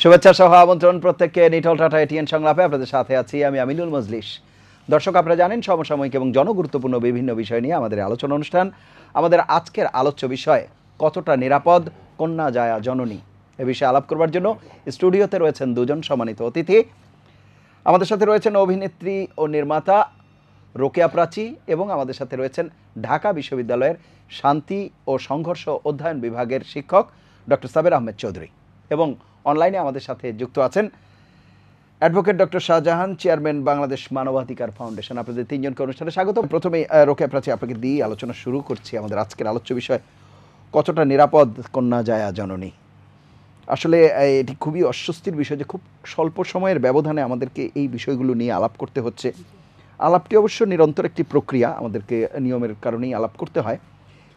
শুভেচ্ছা সহ আমন্ত্রণ প্রত্যেককে নিটল টাটা এটিএন সংলাপে আপনাদের সাথে আছি আমি আমিনুল মজলিস। দর্শক, আপনারা জানেন সমসাময়িক এবং জনগুরুত্বপূর্ণ বিভিন্ন বিষয় নিয়ে আমাদের আলোচনা অনুষ্ঠান। আমাদের আজকের আলোচ্য বিষয় কতটা নিরাপদ কন্যা জায়া জননী। এ বিষয়ে আলাপ করবার জন্য স্টুডিওতে রয়েছেন দুজন সম্মানিত অতিথি। আমাদের সাথে রয়েছেন অভিনেত্রী ও নির্মাতা রোকেয়া প্রাচী এবং আমাদের সাথে রয়েছেন ঢাকা বিশ্ববিদ্যালয়ের শান্তি ও সংঘর্ষ অধ্যয়ন বিভাগের শিক্ষক ডক্টর সাবের আহমেদ চৌধুরী এবং অনলাইনে আমাদের সাথে যুক্ত আছেন advocate doctor Shahjahan, chairman Bangladesh মানবাধিকার ফাউন্ডেশন। আপনাদের তিনজনকে অনুষ্ঠানে স্বাগত। প্রথমে রোকেয়া প্রাচী, আপনাকে দিয়ে আলোচনা শুরু করছি। আমাদের আজকের আলোচ্য বিষয় কতটা নিরাপদ কন্যা জায়া জননী। আসলে এটি খুবই অস্বস্তির বিষয় যে খুব স্বল্প সময়ের ব্যবধানে আমাদেরকে এই বিষয়গুলো নিয়ে আলাপ করতে হচ্ছে। আলাপটি অবশ্য নিরন্তর একটি প্রক্রিয়া, আমাদেরকে নিয়মের কারণেই আলাপ করতে হয়।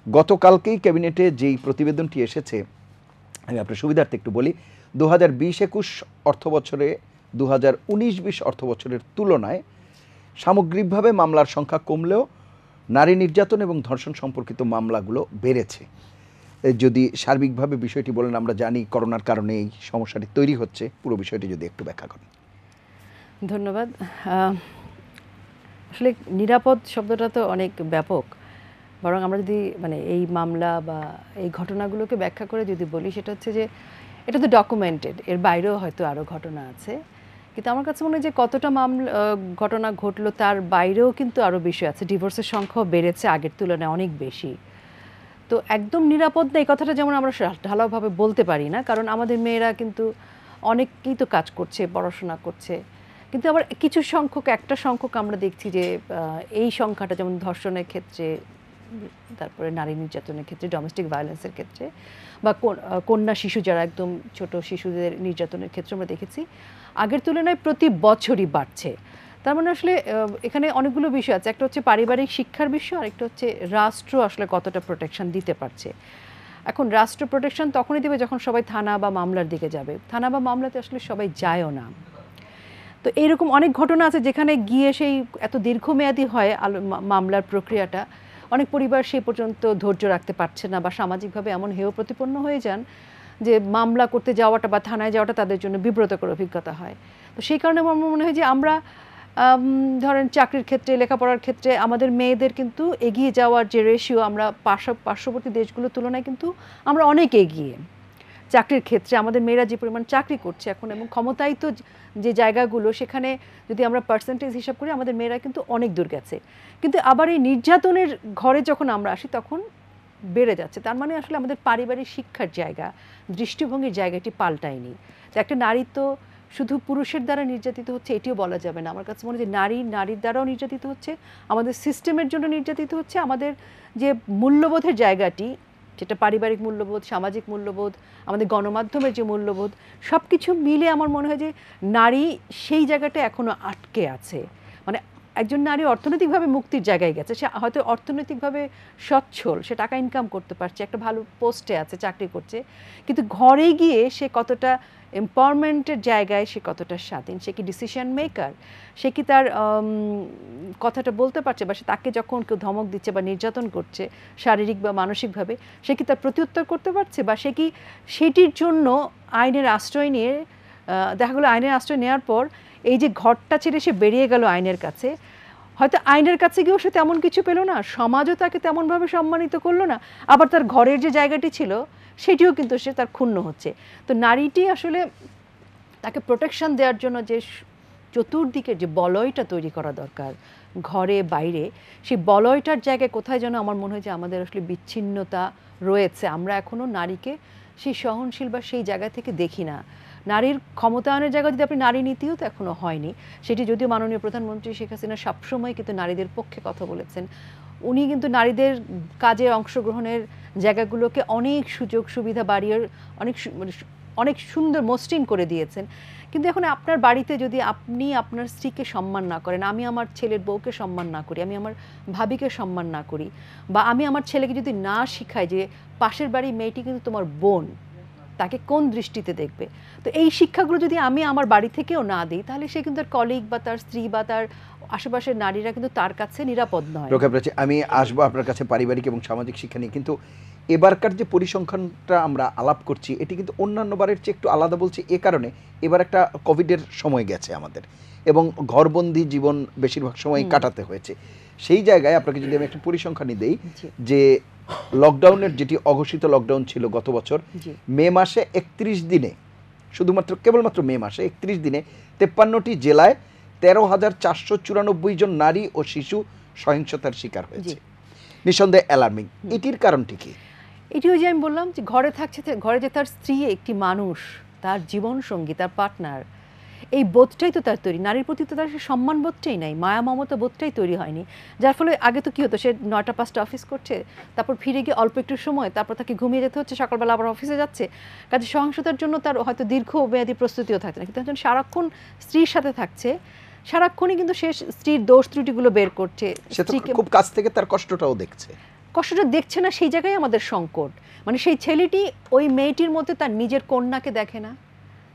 গতকালকেই ক্যাবিনেটে যেই প্রতিবেদনটি এসেছে, আমি আপনার সুবিধার্থে একটু বলি। 2020-21 অর্থবছরে 2019-20 অর্থবছরের তুলনায় সামগ্রিকভাবে মামলার সংখ্যা কমলেও নারী নির্যাতন এবং ধর্ষণ সম্পর্কিত মামলাগুলো বেড়েছে। যদি সার্বিকভাবে বিষয়টি বলেন, আমরা জানি করোনার কারণে এই সমস্যাটি তৈরি হচ্ছে, পুরো বিষয়টি যদি একটু ব্যাখ্যা করেন। ধন্যবাদ। আসলে নিরাপদ শব্দটা তো অনেক ব্যাপক, বরং আমরা যদি এই মামলা বা এই ঘটনাগুলোকে ব্যাখ্যা করে যদি বলি, সেটা হচ্ছে যে এটা তো ডকুমেন্টেড, এর বাইরেও হয়তো আরও ঘটনা আছে, কিন্তু আমার কাছে মনে হয় যে কতটা ঘটনা ঘটলো তার বাইরেও কিন্তু আরও বিষয় আছে। ডিভোর্সের সংখ্যাও বেড়েছে আগের তুলনায় অনেক বেশি। তো একদম নিরাপদ না এই কথাটা যেমন আমরা ঢালাওভাবে বলতে পারি না, কারণ আমাদের মেয়েরা কিন্তু অনেকেই তো কাজ করছে, পড়াশোনা করছে, কিন্তু আবার কিছু সংখ্যক, একটা সংখ্যক আমরা দেখছি যে এই সংখ্যাটা যেমন ধর্ষণের ক্ষেত্রে, তারপরে নারী নির্যাতনের ক্ষেত্রে, ডোমেস্টিক ভায়োলেন্সের ক্ষেত্রে, বা কন্যা শিশু যারা একদম ছোট শিশুদের নির্যাতনের ক্ষেত্রে আমরা দেখেছি আগের তুলনায় প্রতি বছরই বাড়ছে। তার মানে আসলে এখানে অনেকগুলো বিষয় আছে। একটা হচ্ছে পারিবারিক শিক্ষার বিষয়, আর একটা হচ্ছে রাষ্ট্র আসলে কতটা প্রোটেকশন দিতে পারছে। এখন রাষ্ট্র প্রোটেকশন তখনই দেবে যখন সবাই থানা বা মামলার দিকে যাবে। থানা বা মামলাতে আসলে সবাই যায়ও না। তো এইরকম অনেক ঘটনা আছে যেখানে গিয়ে সেই এত দীর্ঘমেয়াদী হয় মামলার প্রক্রিয়াটা, অনেক পরিবার সেই পর্যন্ত ধৈর্য রাখতে পারছে না বা সামাজিকভাবে এমন হেয় প্রতিপন্ন হয়ে যান যে মামলা করতে যাওয়াটা বা থানায় যাওয়াটা তাদের জন্য বিব্রতকর অভিজ্ঞতা হয়। তো সেই কারণে আমার মনে হয় যে আমরা ধরেন চাকরির ক্ষেত্রে, লেখাপড়ার ক্ষেত্রে আমাদের মেয়েদের কিন্তু এগিয়ে যাওয়ার যে রেশিও, আমরা পার্শ্ববর্তী দেশগুলোর তুলনায় কিন্তু আমরা অনেক এগিয়ে। চাকরির ক্ষেত্রে আমাদের মেয়েরা যে পরিমাণ চাকরি করছে এখন এবং ক্ষমতায়িত যে জায়গাগুলো, সেখানে যদি আমরা পার্সেন্টেজ হিসাব করি আমাদের মেয়েরা কিন্তু অনেক দূর গেছে। কিন্তু আবার এই নির্যাতনের ঘরে যখন আমরা আসি তখন বেড়ে যাচ্ছে। তার মানে আসলে আমাদের পারিবারিক শিক্ষার জায়গা, দৃষ্টিভঙ্গির জায়গাটি পাল্টায়নি। তো একটা নারী তো শুধু পুরুষের দ্বারা নির্যাতিত হচ্ছে এটিও বলা যাবে না। আমার কাছে মনে হয় যে নারীর দ্বারাও নির্যাতিত হচ্ছে, আমাদের সিস্টেমের জন্য নির্যাতিত হচ্ছে, আমাদের যে মূল্যবোধের জায়গাটি, যেটা পারিবারিক মূল্যবোধ, সামাজিক মূল্যবোধ, আমাদের গণমাধ্যমের যে মূল্যবোধ, সব কিছু মিলে আমার মনে হয় যে নারী সেই জায়গাটা এখনও আটকে আছে। মানে একজন নারী অর্থনৈতিকভাবে মুক্তির জায়গায় গেছে, সে হয়তো অর্থনৈতিকভাবে সচ্ছল, সে টাকা ইনকাম করতে পারছে, একটা ভালো পোস্টে আছে, চাকরি করছে, কিন্তু ঘরে গিয়ে সে কতটা এম্পাওয়ারমেন্টের জায়গায়, সে কতটা স্বাধীন, সে কি ডিসিশন মেকার, সে কি তার কথাটা বলতে পারছে, বা সে তাকে যখন কেউ ধমক দিচ্ছে বা নির্যাতন করছে শারীরিক বা মানসিকভাবে, সে কি তার প্রত্যুত্তর করতে পারছে, বা সে কি সেটির জন্য আইনের আশ্রয় নিয়ে, দেখা গেলো আইনের আশ্রয় নেওয়ার পর এই যে ঘরটা ছেড়ে সে বেরিয়ে গেল আইনের কাছে, হয়তো আইনের কাছে গিয়েও সে তেমন কিছু পেল না, সমাজও তাকে তেমনভাবে সম্মানিত করলো না, আবার তার ঘরের যে জায়গাটি ছিল সেটিও কিন্তু সে তার ক্ষুণ্ণ হচ্ছে। তো নারীটি আসলে তাকে প্রোটেকশন দেওয়ার জন্য যে চতুর্দিকে যে বলয়টা তৈরি করা দরকার, ঘরে বাইরে, সেই বলয়টার জায়গায় কোথায় যেন আমার মনে হয় যে আমাদের আসলে বিচ্ছিন্নতা রয়েছে। আমরা এখনও নারীকে সেই সহনশীল বা সেই জায়গা থেকে দেখি না। নারীর ক্ষমতায়নের জায়গা যদি আপনি, নারী নীতিও তো এখনও হয়নি। সেটি যদিও মাননীয় প্রধানমন্ত্রী শেখ হাসিনা সবসময় কিন্তু নারীদের পক্ষে কথা বলেছেন। উনি কিন্তু নারীদের কাজে অংশগ্রহণের জায়গাগুলোকে অনেক সুযোগ সুবিধা বাড়িয়ে অনেক সুন্দর মসৃণ করে দিয়েছেন। কিন্তু এখন আপনার বাড়িতে যদি আপনি আপনার স্ত্রীকে সম্মান না করেন, আমি আমার ছেলের বউকে সম্মান না করি, আমি আমার ভাবিকে সম্মান না করি, বা আমি আমার ছেলেকে যদি না শিখাই যে পাশের বাড়ির মেয়েটি কিন্তু তোমার বোন, তাকে কোন দৃষ্টিতে দেখবে, তো এই শিক্ষাগুলো যদি আমি আমার বাড়ি থেকেও না দিই, তাহলে সে কিন্তু তার কলিগ বা তার স্ত্রী বা তার আশেপাশের নারীরা কিন্তু তার কাছে নিরাপদ নয়। আমি আসবো আপনার কাছে পারিবারিক এবং সামাজিক শিক্ষা নিয়ে, কিন্তু এবারকার যে পরিসংখ্যানটা আমরা আলাপ করছি এটি কিন্তু অন্যান্য বারের চেয়ে একটু আলাদা বলছি এ কারণে এবার একটা কোভিডের সময় গেছে আমাদের এবং ঘরবন্দি জীবন বেশিরভাগ সময় কাটাতে হয়েছে। সেই জায়গায় আপনাকে যদি আমি একটা পরিসংখ্যানই দেই যে লকডাউনের যেটি অঘোষিত লকডাউন ছিল গত বছর মে মাসে 31 দিনে, শুধুমাত্র কেবলমাত্র মে মাসে 31 দিনে 53টি জেলায় 13,494 জন নারী ও শিশু সহিংসতার শিকার হয়েছে। নিঃসন্দেহে অ্যালার্মিং। এটির কারণটি কি? এটি ওই যে আমি বললাম যে ঘরে যে তার স্ত্রী একটি মানুষ, তার জীবন সঙ্গী, তার পার্টনার, এই বোধটাই তো তার তৈরি। নারীর প্রতি তো তার সে সম্মান বোধটাই নাই, মায়া মমতা বোধটাই তৈরি হয়নি। যার ফলে আগে তো কী হতো, সে 9টা 5টা অফিস করছে, তারপর ফিরে গিয়ে অল্প একটু সময়, তারপর তাকে ঘুমিয়ে যেতে হচ্ছে, সকালবেলা আবার অফিসে যাচ্ছে। কাজে সহিংসতার জন্য তার হয়তো দীর্ঘমেয়াদী প্রস্তুতিও থাকছে না, কিন্তু একজন সারাক্ষণ স্ত্রীর সাথে থাকছে, সারাক্ষণই কিন্তু সে স্ত্রীর দোষ ত্রুটিগুলো বের করছে, স্ত্রীকে খুব কাছ থেকে তার কষ্টটাও দেখছে। কষ্টটা দেখছে না, সেই জায়গায় আমাদের সংকট। মানে সেই ছেলেটি ওই মেয়েটির মধ্যে তার নিজের কন্যাকে দেখে না,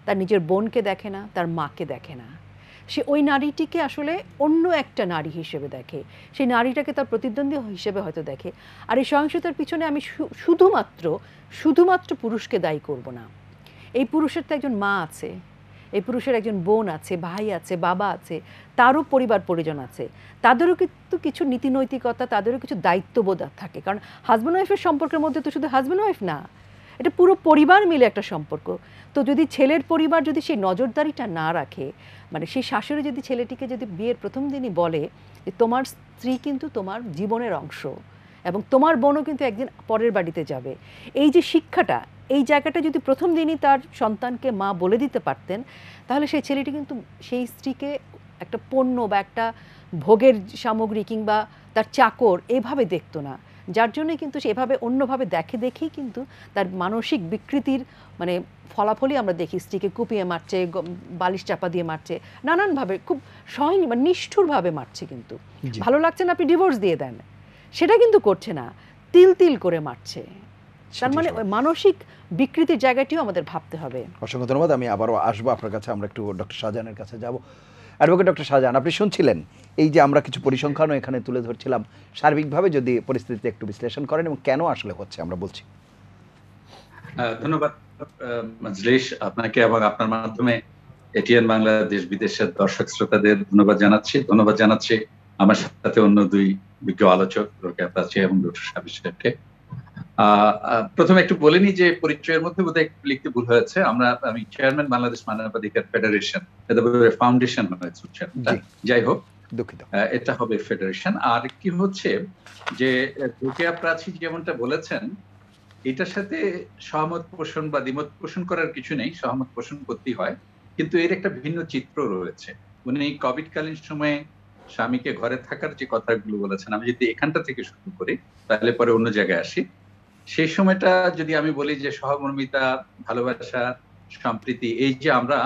তার নিজের বোনকে দেখে না, তার মাকে দেখে না। সে ওই নারীটিকে আসলে অন্য একটা নারী হিসেবে দেখে, সেই নারীটাকে তার প্রতিদ্বন্দ্বী হিসেবে হয়তো দেখে। আর এই সহিংসতার পিছনে আমি শুধুমাত্র পুরুষকে দায়ী করব না। এই পুরুষের তো একজন মা আছে, এই পুরুষের একজন বোন আছে, ভাই আছে, বাবা আছে, তারও পরিবার পরিজন আছে, তাদেরও কিন্তু কিছু নীতি নৈতিকতা, তাদেরও কিছু দায়িত্ববোধ থাকে। কারণ হাজব্যান্ড ওয়াইফের সম্পর্কের মধ্যে তো শুধু হাজব্যান্ড ওয়াইফ না, এটা পুরো পরিবার মিলে একটা সম্পর্ক। তো যদি ছেলের পরিবার যদি সেই নজরদারিটা না রাখে, মানে সেই শাশুড়ি যদি ছেলেটিকে যদি বিয়ের প্রথম দিনই বলে যে তোমার স্ত্রী কিন্তু তোমার জীবনের অংশ এবং তোমার বোনও কিন্তু একদিন পরের বাড়িতে যাবে, এই যে শিক্ষাটা, এই জায়গাটা যদি প্রথম দিনই তার সন্তানকে মা বলে দিতে পারতেন, তাহলে সেই ছেলেটি কিন্তু সেই স্ত্রীকে একটা পণ্য বা একটা ভোগের সামগ্রী কিংবা তার চাকর এভাবে দেখতো না। যার জন্যে কিন্তু সে এভাবে অন্যভাবে দেখেই কিন্তু তার মানসিক বিকৃতির মানে ফলাফলই আমরা দেখি। স্ত্রীকে কুপিয়ে মারছে, বালিশ চাপা দিয়ে মারছে, নানানভাবে খুব মানে নিষ্ঠুরভাবে মারছে। কিন্তু ভালো লাগছে না, আপনি ডিভোর্স দিয়ে দেন, সেটা কিন্তু করছে না, তিল করে মারছে। তার মানে ওই মানসিক বিকৃতির জায়গাটিও আমাদের ভাবতে হবে। অসংখ্য ধন্যবাদ। আমি আবারও আসবো আপনার কাছে, আমরা একটু ডক্টর শাহজাহানের কাছে যাব। অ্যাডভোকেট ডক্টর শাহজাহান, আপনি শুনছিলেন এই যে আমরা কিছু পরিসংখ্যানও এখানে তুলে ধরছিলাম, সার্বিকভাবে যদি পরিস্থিতি একটু বিশ্লেষণ করেন এবং কেন আসলে হচ্ছে আমরা বলছি। ধন্যবাদ মজলিস, আপনাকে এবং আপনার মাধ্যমে এটিএন বাংলা দেশ বিদেশের দর্শক শ্রোতাদের ধন্যবাদ জানাচ্ছি আমার সাথে অন্য দুই বিজ্ঞ আলোচক রোকেয়া প্রাচী এবং ডক্টর সাবির সাহেবকে। প্রথমে একটু বলে নি যে পরিচয়ের মধ্যে বোধহয় একটু লিখতে ভুল হয়েছে। আমি চেয়ারম্যান বাংলাদেশ মানবাধিকার ফেডারেশন, ফাউন্ডেশন হয়েছে, যাই হোক দুঃখিত, এটা হবে ফেডারেশন। আর কি হচ্ছে যে রোকেয়া প্রাচী যেমনটা বলেছেন, এটার সাথে সহমত পোষণ বা দ্বিমত পোষণ করার কিছু নেই, সহমত পোষণ করতেই হয়। কিন্তু এর একটা ভিন্ন চিত্র রয়েছে। উনি কোভিডকালীন সময়ে স্বামীকে ঘরে থাকার যে কথাগুলো বলেছেন, আমি যদি এখানটা থেকে শুরু করি তাহলে পরে অন্য জায়গায় আসি। সেই সময়টা যদি আমি বলি যে সহমর্মিতা, ভালোবাসা, সম্প্রীতি, এই যে আমরা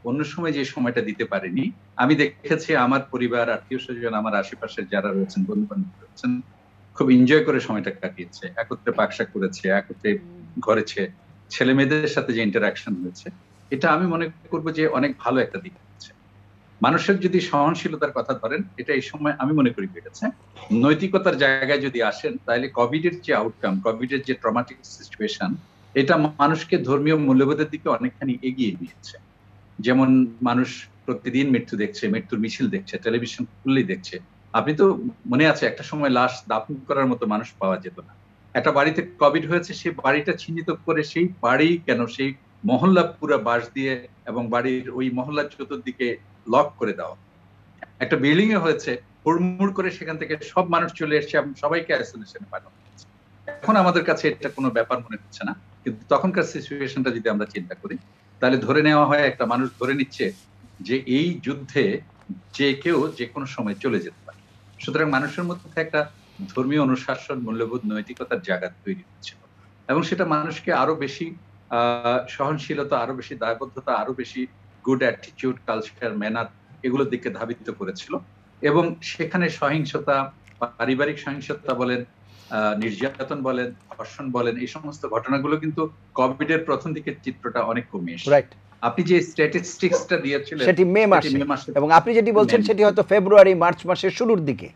অন্য সময় যে সময়টা দিতে পারিনি, আমি দেখেছি আমার পরিবার, আত্মীয় স্বজন, আমার আশেপাশের যারা রয়েছেন, বন্ধু বান্ধব রয়েছেন, খুব এনজয় করে সময়টা কাটিয়েছে, একত্রে পাকশাক করেছে, একত্রে ঘরেছে, ছেলে মেয়েদের সাথে যে ইন্টারাকশন হয়েছে, এটা আমি মনে করবো যে অনেক ভালো একটা দিক হচ্ছে। মানুষের যদি সহনশীলতার কথা ধরেন, এটা এই সময় আমি মনে করি বেড়েছে। নৈতিকতার জায়গায় যদি আসেন, তাহলে কোভিডের যে আউটকাম, কোভিডের যে ট্রমাটিক সিচুয়েশন, এটা মানুষকে ধর্মীয় মূল্যবোধের দিকে অনেকখানি এগিয়ে নিয়েছে। যেমন মানুষ প্রতিদিন মৃত্যু দেখছে, মৃত্যুর মিছিল দেখছে, টেলিভিশন খুললেই দেখছে। আপনি তো মনে আছে একটা সময় লাশ দাফন করার মতো মানুষ পাওয়া যেত না। একটা বাড়িতে কোভিড হয়েছে, সেই বাড়িটা চিহ্নিত করে সেই বাড়ি কেন, সেই মহল্লা পুরো বাঁশ দিয়ে এবং বাড়ির ওই মহল্লার চতুর্দিকে লক করে দেওয়া। একটা বিল্ডিং এ হয়েছে, হুড়মুড় করে সেখান থেকে সব মানুষ চলে এসেছে এবং সবাইকে আইসোলেশনে পাঠানো হয়েছে। এখন আমাদের কাছে এটা কোনো ব্যাপার মনে হচ্ছে না, কিন্তু তখনকার সিচুয়েশনটা যদি আমরা চিন্তা করি, তাহলে ধরে নেওয়া হয় একটা মানুষ ধরে নিচ্ছে যে এই যুদ্ধে যে কেউ যে কোনো সময় চলে যেতে পারে। সুতরাং মানুষের মধ্যে একটা ধর্মীয় অনুশাসন, মূল্যবোধ, নৈতিকতার জায়গা তৈরি হচ্ছিল এবং সেটা মানুষকে আরো বেশি সহনশীলতা, আরো বেশি দায়বদ্ধতা, আরো বেশি গুড অ্যাটিটিউড, কালচার, ম্যানার, এগুলোর দিকে ধাবিত করেছিল। এবং সেখানে সহিংসতা, পারিবারিক সহিংসতা বলেন, নির্যাতন বলেন, ধর্ষণ বলেন, এই সমস্ত ঘটনাগুলো কিন্তু কোভিড এর প্রথম দিকের চিত্রটা অনেক কমে এসেছে। রাইট, আপনি যে স্ট্যাটিস্টিক্সটা দিয়েছিলেন সেটি মে মাসে, এবং আপনি যেটি বলছেন সেটি হয়তো ফেব্রুয়ারি মার্চ মাসের শুরুর দিকে।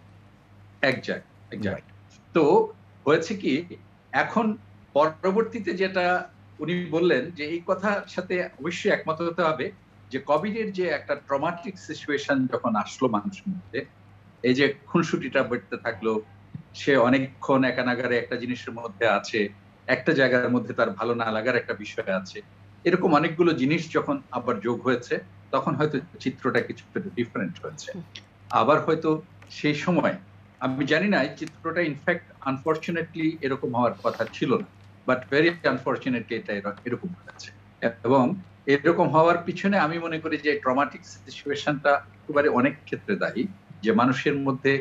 এক্সাক্ট। তো হয়েছে কি, এখন পরবর্তীতে যেটা উনি বললেন যে এই কথার সাথে অবশ্যই একমত হতে হবে যে কোভিডের যে একটা ট্রমাটিক সিচুয়েশন যখন আসলো মানুষের মধ্যে, এই যে খুনসুটিটা বাড়তে থাকলো, সে অনেকক্ষণ একানাগারে একটা জিনিসের মধ্যে আছে, একটা জায়গার মধ্যে তার ভালো না লাগার একটা বিষয় আছে, এরকম অনেকগুলো জিনিস যখন আবার যোগ হয়েছে, তখন হয়তো চিত্রটা কিছুটা ডিফারেন্ট হয়েছে। আবার হয়তো সেই সময় আমি জানি না এই চিত্রটা ইনফ্যাক্ট আনফরচুনেটলি এরকম হওয়ার কথা ছিল না, বাট ভেরি আনফরচুনেটলি এটা এরকম হয়েছে। এবং এরকম হওয়ার পিছনে আমি মনে করি যে ট্রমাটিক সিচুয়েশনটা একেবারে অনেক ক্ষেত্রে দায়ী, যে মানুষের মধ্যে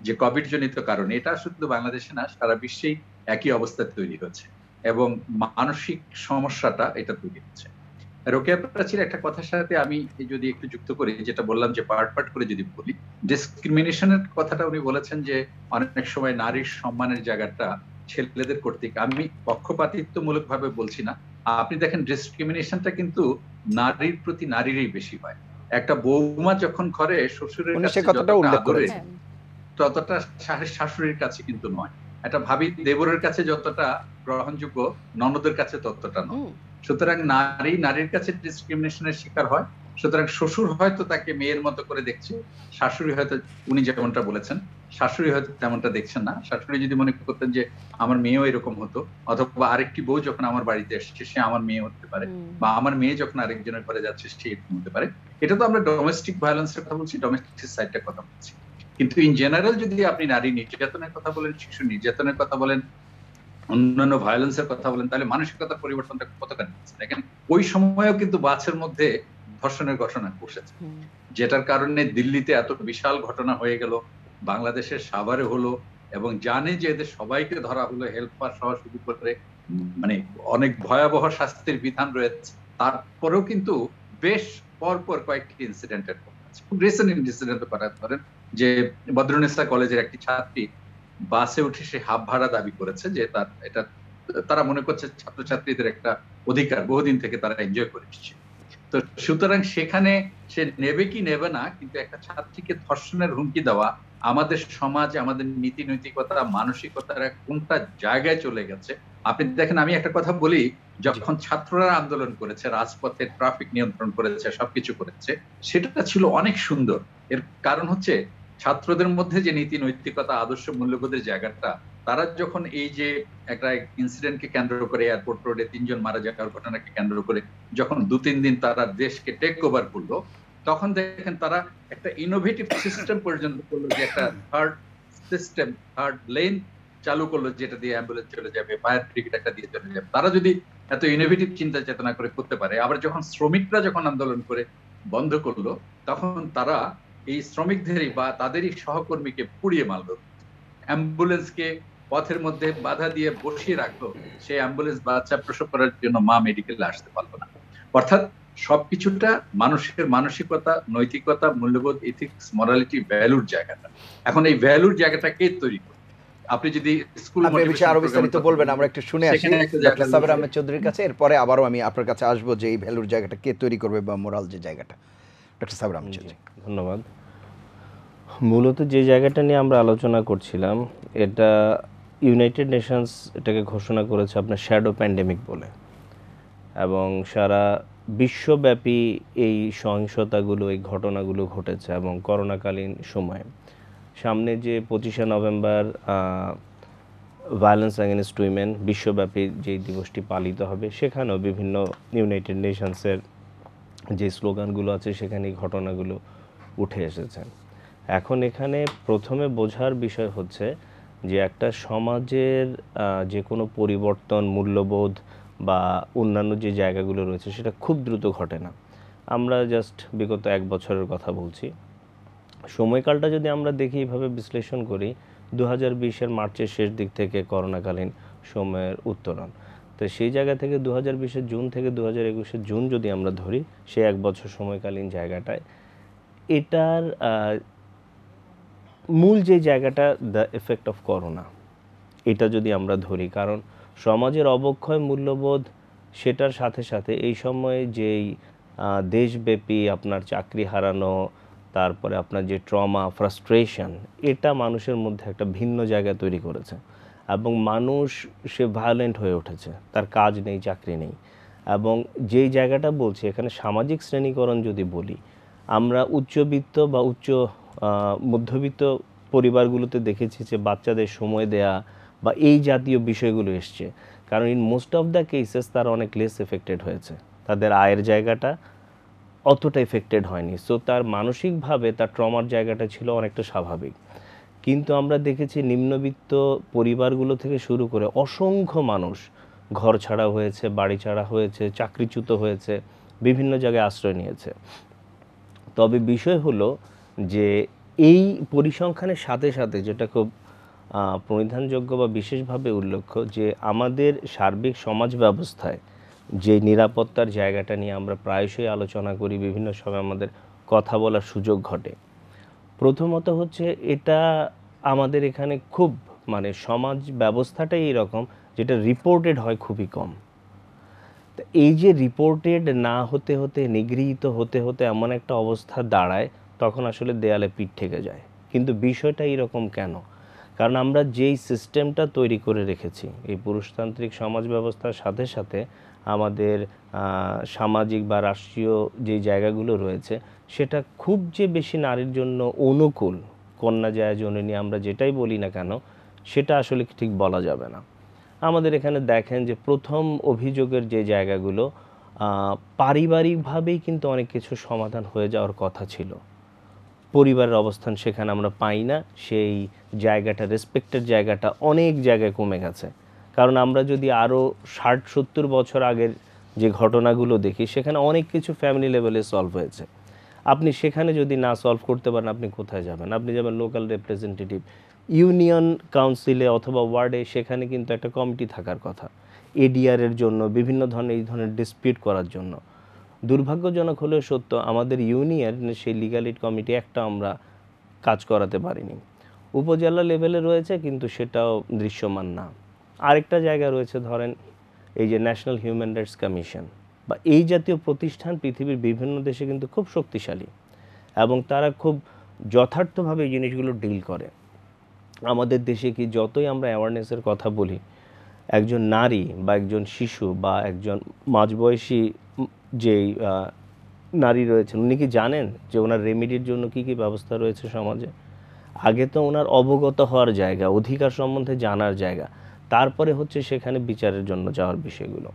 যে কোভিড জনিত কারণে, এটা শুধু বাংলাদেশে না সারা বিশ্বেই একই অবস্থা তৈরি হচ্ছে এবং মানসিক সমস্যাটা এটা তৈরি হচ্ছে। রোকেয়া প্রাচীর একটা কথার সাথে আমি যদি একটু যুক্ত করি, যেটা বললাম যে পার্ট পার্ট করে যদি বলি, ডিসক্রিমিনেশনের কথাটা উনি বলেছেন যে অনেক সময় নারীর সম্মানের জায়গাটা ছেলেদের কর্তৃক, আমি পক্ষপাতিত্বমূলক ভাবে বলছি না, আপনি দেখেন ডিসক্রিমিনেশনটা কিন্তু নারীর প্রতি নারীরই বেশি হয়। একটা বৌমা যখন ঘরে শ্বশুরের উনি কাছে সে কথাটা যতটা উল্লেখ আদরের, করেছেন। ততটা শাশুড়ির কাছে কিন্তু নয়। একটা ভাবি দেবরের কাছে যতটা গ্রহণযোগ্য, ননদের কাছে ততটা নয়। সুতরাং নারীর কাছে ডিসক্রিমিনেশনের শিকার হয়। সুতরাং শ্বশুর হয়তো তাকে মেয়ের মতো করে দেখছে, শাশুড়ি হয়তো, উনি যেমনটা বলেছেন, শাশুড়ি হয়তো তেমনটা দেখছেন না। শাশুড়ি যদি মনে করতেন যে আমার মেয়েও এরকম হতো, অথবা আরেকটি বউ যখন আমার বাড়িতে এসছে সে আমার মেয়ে হতে পারে, বা আমার মেয়ে যখন আরেকজনের ঘরে যাচ্ছে সে এরকম হতে পারে। এটা তো আমরা ডোমেস্টিক ভায়োলেন্সের কথা বলছি, ডোমেস্টিক সাইডটার কথা বলছি। কিন্তু ইন জেনারেল যদি আপনি নারী নির্যাতনের কথা বলেন, শিশু নির্যাতনের কথা বলেন, অন্যান্য ভায়োলেন্সের কথা বলেন, তাহলে মানসিকতার পরিবর্তনটা কতটা নিচ্ছে দেখেন। ওই সময়ও কিন্তু বাসের মধ্যে ধর্ষণের ঘটনা ঘটেছে, যেটার কারণে দিল্লিতে এত বিশাল ঘটনা হয়ে গেল, বাংলাদেশের সাভারে হলো, এবং জানে যে এদের সবাইকে ধরা হলো, হেল্পার সহ শুরু করে, মানে অনেক ভয়াবহ শাস্তির বিধান রয়েছে। তারপরেও কিন্তু বেশ পরপর কয়েকটি ইনসিডেন্টের কথা আছে। খুব রিসেন্ট ইনসিডেন্টের কথা ধরেন যে বদরুন্নেসা কলেজের একটি ছাত্রী বাসে উঠে সে হাফ ভাড়া দাবি করেছে, যে তার এটা তারা মনে করছে ছাত্রছাত্রীদের একটা অধিকার, বহুদিন থেকে তারা এনজয় করে এসেছে। তো সুতরাং সেখানে সে নেবে কি নেবে না, কিন্তু একটা ছাত্রীকে ধর্ষণের হুমকি দেওয়া, আমাদের সমাজ, আমাদের নীতি নৈতিকতা, মানসিকতার কোনটা জায়গায় চলে গেছে। আপনি দেখেন, আমি একটা কথা বলি, যখন ছাত্ররা আন্দোলন করেছে, রাজপথে ট্রাফিক নিয়ন্ত্রণ করেছে, সবকিছু করেছে, সেটা ছিল অনেক সুন্দর। এর কারণ হচ্ছে ছাত্রদের মধ্যে যে নীতি নৈতিকতা, আদর্শ মূল্যবোধের জায়গাটা, তারা যখন এই যে একটা ইনসিডেন্টকে কেন্দ্র করে, এয়ারপোর্ট রোডে 3 জন মারা যাওয়ার ঘটনাকে কেন্দ্র করে যখন 2-3 দিন তারা দেশকে টেক ওভার করলো, তখন দেখেন তারা একটা ইনোভেটিভ সিস্টেম পর্যন্ত করলো, যে একটা থার্ড লেন চালু করলো, যেটা দিয়ে অ্যাম্বুলেন্স চলে যাবে, ফায়ার ব্রিগেড একটা দিয়ে চলে যাবে। তারা যদি এত ইনোভেটিভ চিন্তা চেতনা করে করতে পারে, আবার যখন শ্রমিকরা যখন আন্দোলন করে বন্ধ করলো, তখন তারা এই শ্রমিকদেরই বা তাদেরই সহকর্মীকে পুড়িয়ে মারলো, অ্যাম্বুলেন্সকে পথের মধ্যে বাধা দিয়ে বসিয়ে রাখলো, সেই অ্যাম্বুলেন্স বাচ্চা প্রসব করার জন্য মা মেডিকেলে আসতে পারলো না। অর্থাৎ সবকিছুটা মানুষের মানসিকতা, নৈতিকতা, মূল্যবোধ, এথিক্স, মরালিটি, ভ্যালুর জায়গাটা। এখন এই ভ্যালুর জায়গাটা কে তৈরি করে? আপনি যদি স্কুল আপনি এই বিষয়ে আরো বিস্তারিত বলবেন, আমরা একটু শুনে আসি ডক্টর সাবের আহমেদ চৌধুরীর কাছে, এরপরে আবারও আমি আপনার কাছে আসবো যে এই ভ্যালুর জায়গাটা কে তৈরি করবে বা মোরাল যে জায়গাটা। ডক্টর সাবের আহমেদ চৌধুরী। ধন্যবাদ। মূলত যে জায়গাটা নিয়ে আমরা আলোচনা করছিলাম, এটা ইউনাইটেড নেশনস এটাকে ঘোষণা করেছে আপনার শ্যাডো প্যান্ডেমিক বলে, এবং সারা বিশ্বব্যাপী এই সহিংসতাগুলো, এই ঘটনাগুলো ঘটেছে। এবং করোনাকালীন সময়ে সামনে যে 25শে নভেম্বর ভায়োলেন্স অ্যাগেনস্ট উইমেন বিশ্বব্যাপী যেই দিবসটি পালিত হবে, সেখানেও বিভিন্ন ইউনাইটেড নেশনসের যে স্লোগানগুলো আছে সেখানে এই ঘটনাগুলো উঠে এসেছে। এখন এখানে প্রথমে বোঝার বিষয় হচ্ছে যে একটা সমাজের যে কোনো পরিবর্তন, মূল্যবোধ বা অন্যান্য যে জায়গাগুলো রয়েছে সেটা খুব দ্রুত ঘটে না। আমরা জাস্ট বিগত 1 বছরের কথা বলছি। সময়কালটা যদি আমরা দেখি, এইভাবে বিশ্লেষণ করি, 2020-এর মার্চের শেষ দিক থেকে করোনাকালীন সময়ের উত্তরণ, তো সেই জায়গা থেকে 2020-এর জুন থেকে 2021-এর জুন যদি আমরা ধরি, সেই 1 বছর সময়কালীন জায়গাটায় এটার মূল যে জায়গাটা, দ্য এফেক্ট অফ করোনা, এটা যদি আমরা ধরি, কারণ সমাজের অবক্ষয় মূল্যবোধ, সেটার সাথে সাথে এই সময়ে যেই দেশব্যাপী আপনার চাকরি হারানো, তারপরে আপনার যে ট্রমা, ফ্রাস্ট্রেশন, এটা মানুষের মধ্যে একটা ভিন্ন জায়গা তৈরি করেছে। এবং মানুষ সে ভায়োলেন্ট হয়ে উঠেছে, তার কাজ নেই, চাকরি নেই। এবং যেই জায়গাটা বলছি এখানে সামাজিক শ্রেণীকরণ যদি বলি, আমরা উচ্চবিত্ত বা মধ্যবিত্ত পরিবারগুলোতে দেখেছি যে বাচ্চাদের সময় দেয়া বা এই জাতীয় বিষয়গুলো এসছে, কারণ in most of the cases তারা অনেক লেস এফেক্টেড হয়েছে, তাদের আয়ের জায়গাটা অতটা এফেক্টেড হয়নি, সো তার মানসিকভাবে তার ট্রমার জায়গাটা ছিল অনেকটা স্বাভাবিক। কিন্তু আমরা দেখেছি নিম্নবিত্ত পরিবারগুলো থেকে শুরু করে অসংখ্য মানুষ ঘর ছাড়া হয়েছে, বাড়ি ছাড়া হয়েছে, চাকরিচ্যুত হয়েছে, বিভিন্ন জায়গায় আশ্রয় নিয়েছে। তবে বিষয় হলো যে এই পরিসংখ্যানের সাথে সাথে যেটা খুব প্রণিধানযোগ্য বা বিশেষভাবে উল্লেখ্য, যে আমাদের সার্বিক সমাজ ব্যবস্থায় যে নিরাপত্তার জায়গাটা নিয়ে আমরা প্রায়শই আলোচনা করি, বিভিন্ন সময় আমাদের কথা বলার সুযোগ ঘটে। প্রথমত হচ্ছে এটা আমাদের এখানে খুব সমাজ ব্যবস্থাটাই এরকম যেটা রিপোর্টেড হয় খুবই কম। তো এই যে রিপোর্টেড না হতে হতে, নিগৃহীত হতে হতে এমন একটা অবস্থা দাঁড়ায়, তখন আসলে দেয়ালে পিঠ ঠেকে যায়। কিন্তু বিষয়টা এরকম কেন? কারণ আমরা যেই সিস্টেমটা তৈরি করে রেখেছি এই পুরুষতান্ত্রিক সমাজ ব্যবস্থার সাথে সাথে আমাদের সামাজিক বা রাষ্ট্রীয় যেই জায়গাগুলো রয়েছে, সেটা খুব যে বেশি নারীর জন্য অনুকূল, কন্যা যায় জননী আমরা যেটাই বলি না কেন, সেটা আসলে ঠিক বলা যাবে না। আমাদের এখানে দেখেন যে প্রথম অভিযোগের যে জায়গাগুলো পারিবারিকভাবেই কিন্তু অনেক কিছু সমাধান হয়ে যাওয়ার কথা ছিল, পরিবারের অবস্থান সেখানে আমরা পাই না, সেই জায়গাটা, রেসপেক্টের জায়গাটা অনেক জায়গায় কমে গেছে। কারণ আমরা যদি আরও 60-70 বছর আগের যে ঘটনাগুলো দেখি, সেখানে অনেক কিছু ফ্যামিলি লেভেলে সলভ হয়েছে। আপনি সেখানে যদি না সলভ করতে পারেন, আপনি কোথায় যাবেন? আপনি যাবেন লোকাল রিপ্রেজেন্টেটিভ, ইউনিয়ন কাউন্সিলে অথবা ওয়ার্ডে, সেখানে কিন্তু একটা কমিটি থাকার কথা এডিআরের জন্য, বিভিন্ন ধরনের এই ধরনের ডিসপিউট করার জন্য। দুর্ভাগ্যজনক হলেও সত্য, আমাদের ইউনিয়নের সেই লিগ্যাল এইড কমিটি একটা আমরা কাজ করাতে পারিনি। উপজেলা লেভেলে রয়েছে কিন্তু সেটাও দৃশ্যমান না। আরেকটা জায়গা রয়েছে, ধরেন এই যে ন্যাশনাল হিউম্যান রাইটস কমিশন বা এই জাতীয় প্রতিষ্ঠান পৃথিবীর বিভিন্ন দেশে কিন্তু খুব শক্তিশালী এবং তারা খুব যথার্থভাবে এই জিনিসগুলো ডিল করে। আমাদের দেশে কি যতই আমরা অ্যাওয়ারনেসের কথা বলি, একজন নারী বা একজন শিশু বা একজন মাঝবয়সী যেই নারী রয়েছেন, উনি কি জানেন যে ওনার রেমিডির জন্য কি কি ব্যবস্থা রয়েছে সমাজে? আগে তো ওনার অবগত হওয়ার জায়গা, অধিকার সম্বন্ধে জানার জায়গা, তারপরে হচ্ছে সেখানে বিচারের জন্য যাওয়ার বিষয়গুলো।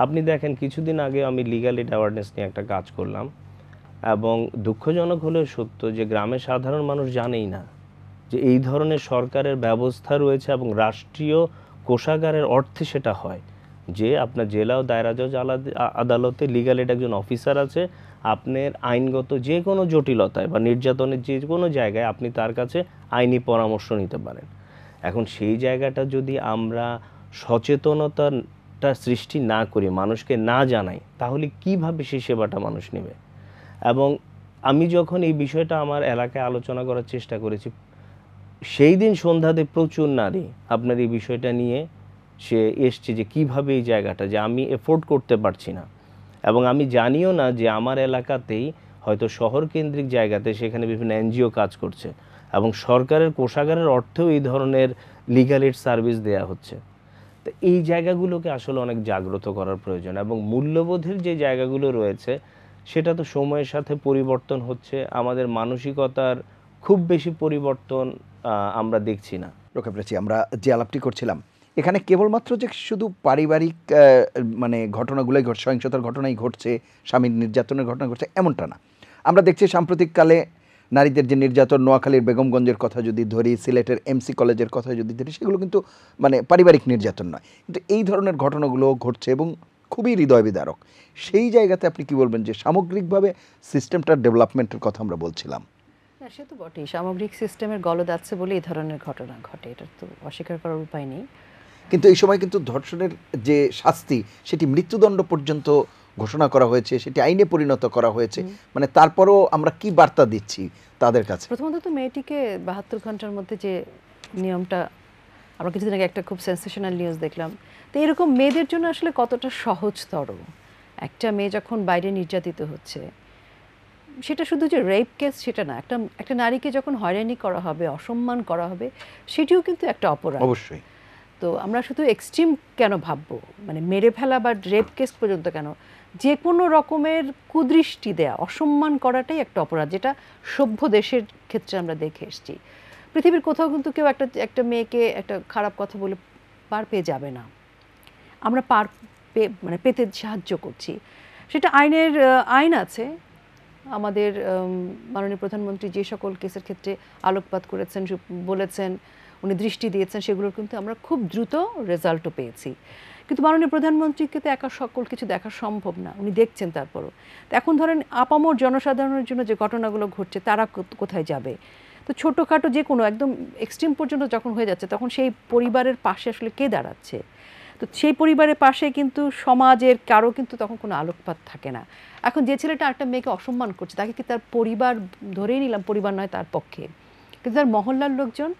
আপনি দেখেন কিছুদিন আগে আমি লিগ্যাল এইড অ্যাওয়ারনেস নিয়ে একটা কাজ করলাম, এবং দুঃখজনক হলেও সত্য যে গ্রামের সাধারণ মানুষ জানেই না যে এই ধরনের সরকারের ব্যবস্থা রয়েছে এবং রাষ্ট্রীয় কোষাগারের অর্থে সেটা হয়, যে আপনার জেলা ও দায়রা জজ আদালতে লিগ্যাল এইড একজন অফিসার আছে, আপনার আইনগত যে কোনো জটিলতায় বা নির্যাতনের যে কোনো জায়গায় আপনি তার কাছে আইনি পরামর্শ নিতে পারেন। এখন সেই জায়গাটা যদি আমরা সচেতনতাটা সৃষ্টি না করি, মানুষকে না জানাই, তাহলে কিভাবে সেই সেবাটা মানুষ নেবে? এবং আমি যখন এই বিষয়টা আমার এলাকায় আলোচনা করার চেষ্টা করেছি, সেই দিন সন্ধ্যাতে প্রচুর নারী আপনার এই বিষয়টা নিয়ে সে এসছে যে কিভাবে এই জায়গাটা, যে আমি এফোর্ড করতে পারছি না এবং আমি জানিও না যে আমার এলাকাতেই হয়তো শহর কেন্দ্রিক জায়গাতে সেখানে বিভিন্ন এনজিও কাজ করছে এবং সরকারের কোষাগারের অর্থেও এই ধরনের লিগ্যাল এইড সার্ভিস দেয়া হচ্ছে। তো এই জায়গাগুলোকে আসলে অনেক জাগ্রত করার প্রয়োজন, এবং মূল্যবোধের যে জায়গাগুলো রয়েছে সেটা তো সময়ের সাথে পরিবর্তন হচ্ছে, আমাদের মানসিকতার খুব বেশি পরিবর্তন আমরা দেখছি না। রোকেব রেচি, আমরা যে আলাপটি করছিলাম এখানে কেবলমাত্র যে শুধু পারিবারিক ঘটনাগুলোই ঘটছে, সহিংসতার ঘটনাই ঘটছে, স্বামীর নির্যাতনের ঘটনা ঘটছে এমনটা না। আমরা দেখছি সাম্প্রতিককালে নারীদের যে নির্যাতন, নোয়াখালীর বেগমগঞ্জের কথা যদি ধরি, সিলেটের এমসি কলেজের কথা যদি ধরি, সেগুলো কিন্তু পারিবারিক নির্যাতন নয়, কিন্তু এই ধরনের ঘটনাগুলো ঘটছে এবং খুবই হৃদয় বিদারক। সেই জায়গাতে আপনি কি বলবেন যে সামগ্রিকভাবে সিস্টেমটার ডেভেলপমেন্টের কথা আমরা বলছিলাম? না, সে তো বটেই, সামগ্রিক সিস্টেমের গলদ আছে বলে এই ধরনের ঘটনা ঘটে, এটা তো অস্বীকার করার উপায় নেই। কিন্তু এই সময় কিন্তু ধর্ষণের যে শাস্তি সেটি মৃত্যুদণ্ড পর্যন্ত ঘোষণা করা হয়েছে, সেটি আইনে পরিণত করা হয়েছে, তারপরেও আমরা কি বার্তা দিচ্ছি তাদের কাছে? প্রথমত তো মেয়েটিকে 72 ঘন্টার মধ্যে যে নিয়মটা, আমরা কিছুদিন আগে একটা খুব সেন্সেশনাল নিউজ দেখলাম, তো এরকম মেয়েদের জন্য আসলে কতটা সহজতর একটা মেয়ে যখন বাইরে নির্যাতিত হচ্ছে, সেটা শুধু যে রেপ কেস সেটা না, একটা নারীকে যখন হয়রানি করা হবে, অসম্মান করা হবে, সেটিও কিন্তু একটা অপরাধ। অবশ্যই। তো আমরা শুধু এক্সট্রিম কেন ভাববো, মানে মেরে ফেলা বা রেপ কেস পর্যন্ত কেন, যে কোনো রকমের কুদৃষ্টি দেয়া, অসম্মান করাটাই একটা অপরাধ, যেটা সভ্য দেশের ক্ষেত্রে আমরা দেখে এসেছি। পৃথিবীর কোথাও কিন্তু কেউ একটা মেয়েকে একটা খারাপ কথা বলে পার পেয়ে যাবে না। আমরা পার পেতে সাহায্য করছি, সেটা আইন আছে। আমাদের মাননীয় প্রধানমন্ত্রী যে সকল কেসের ক্ষেত্রে আলোকপাত করেছেন, বলেছেন, উনি দৃষ্টি দিয়েছেন, সেগুলোর কিন্তু আমরা খুব দ্রুত রেজাল্টও পেয়েছি। কিন্তু মাননীয় প্রধানমন্ত্রীকে তো একা সকল কিছু দেখা সম্ভব না, উনি দেখছেন। তারপরও তো এখন ধরেন আপামর জনসাধারণের জন্য যে ঘটনাগুলো ঘটছে, তারা কোথায় যাবে? তো ছোটোখাটো যে কোনো একদম এক্সট্রিম পর্যন্ত যখন হয়ে যাচ্ছে, তখন সেই পরিবারের পাশে আসলে কে দাঁড়াচ্ছে? তো সেই পরিবারের পাশে কিন্তু সমাজের কারো কিন্তু তখন কোনো আলোকপাত থাকে না। এখন যে ছেলেটা একটা মেয়েকে অসম্মান করছে, তাকে কি তার পরিবার, ধরেই নিলাম পরিবার নয় তার পক্ষে, কিন্তু তার মহল্লার লোকজন,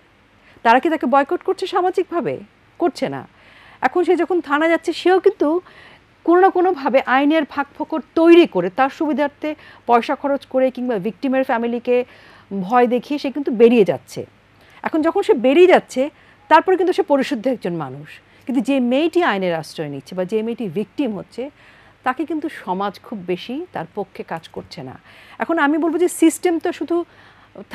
তারা কি তাকে বয়কট করছে সামাজিকভাবে? করছে না। এখন সে যখন থানা যাচ্ছে, সেও কিন্তু কোনো না কোনোভাবে আইনের ফাঁকফোকর তৈরি করে, তার সুবিধার্থে পয়সা খরচ করে কিংবা ভিকটিমের ফ্যামিলিকে ভয় দেখিয়ে সে কিন্তু বেরিয়ে যাচ্ছে। এখন যখন সে বেরিয়ে যাচ্ছে, তারপরে কিন্তু সে পরিশুদ্ধ একজন মানুষ। কিন্তু যে মেয়েটি আইনের আশ্রয় নিচ্ছে বা যে মেয়েটি ভিকটিম হচ্ছে, তাকে কিন্তু সমাজ খুব বেশি তার পক্ষে কাজ করছে না। এখন আমি বলবো যে সিস্টেম তো শুধু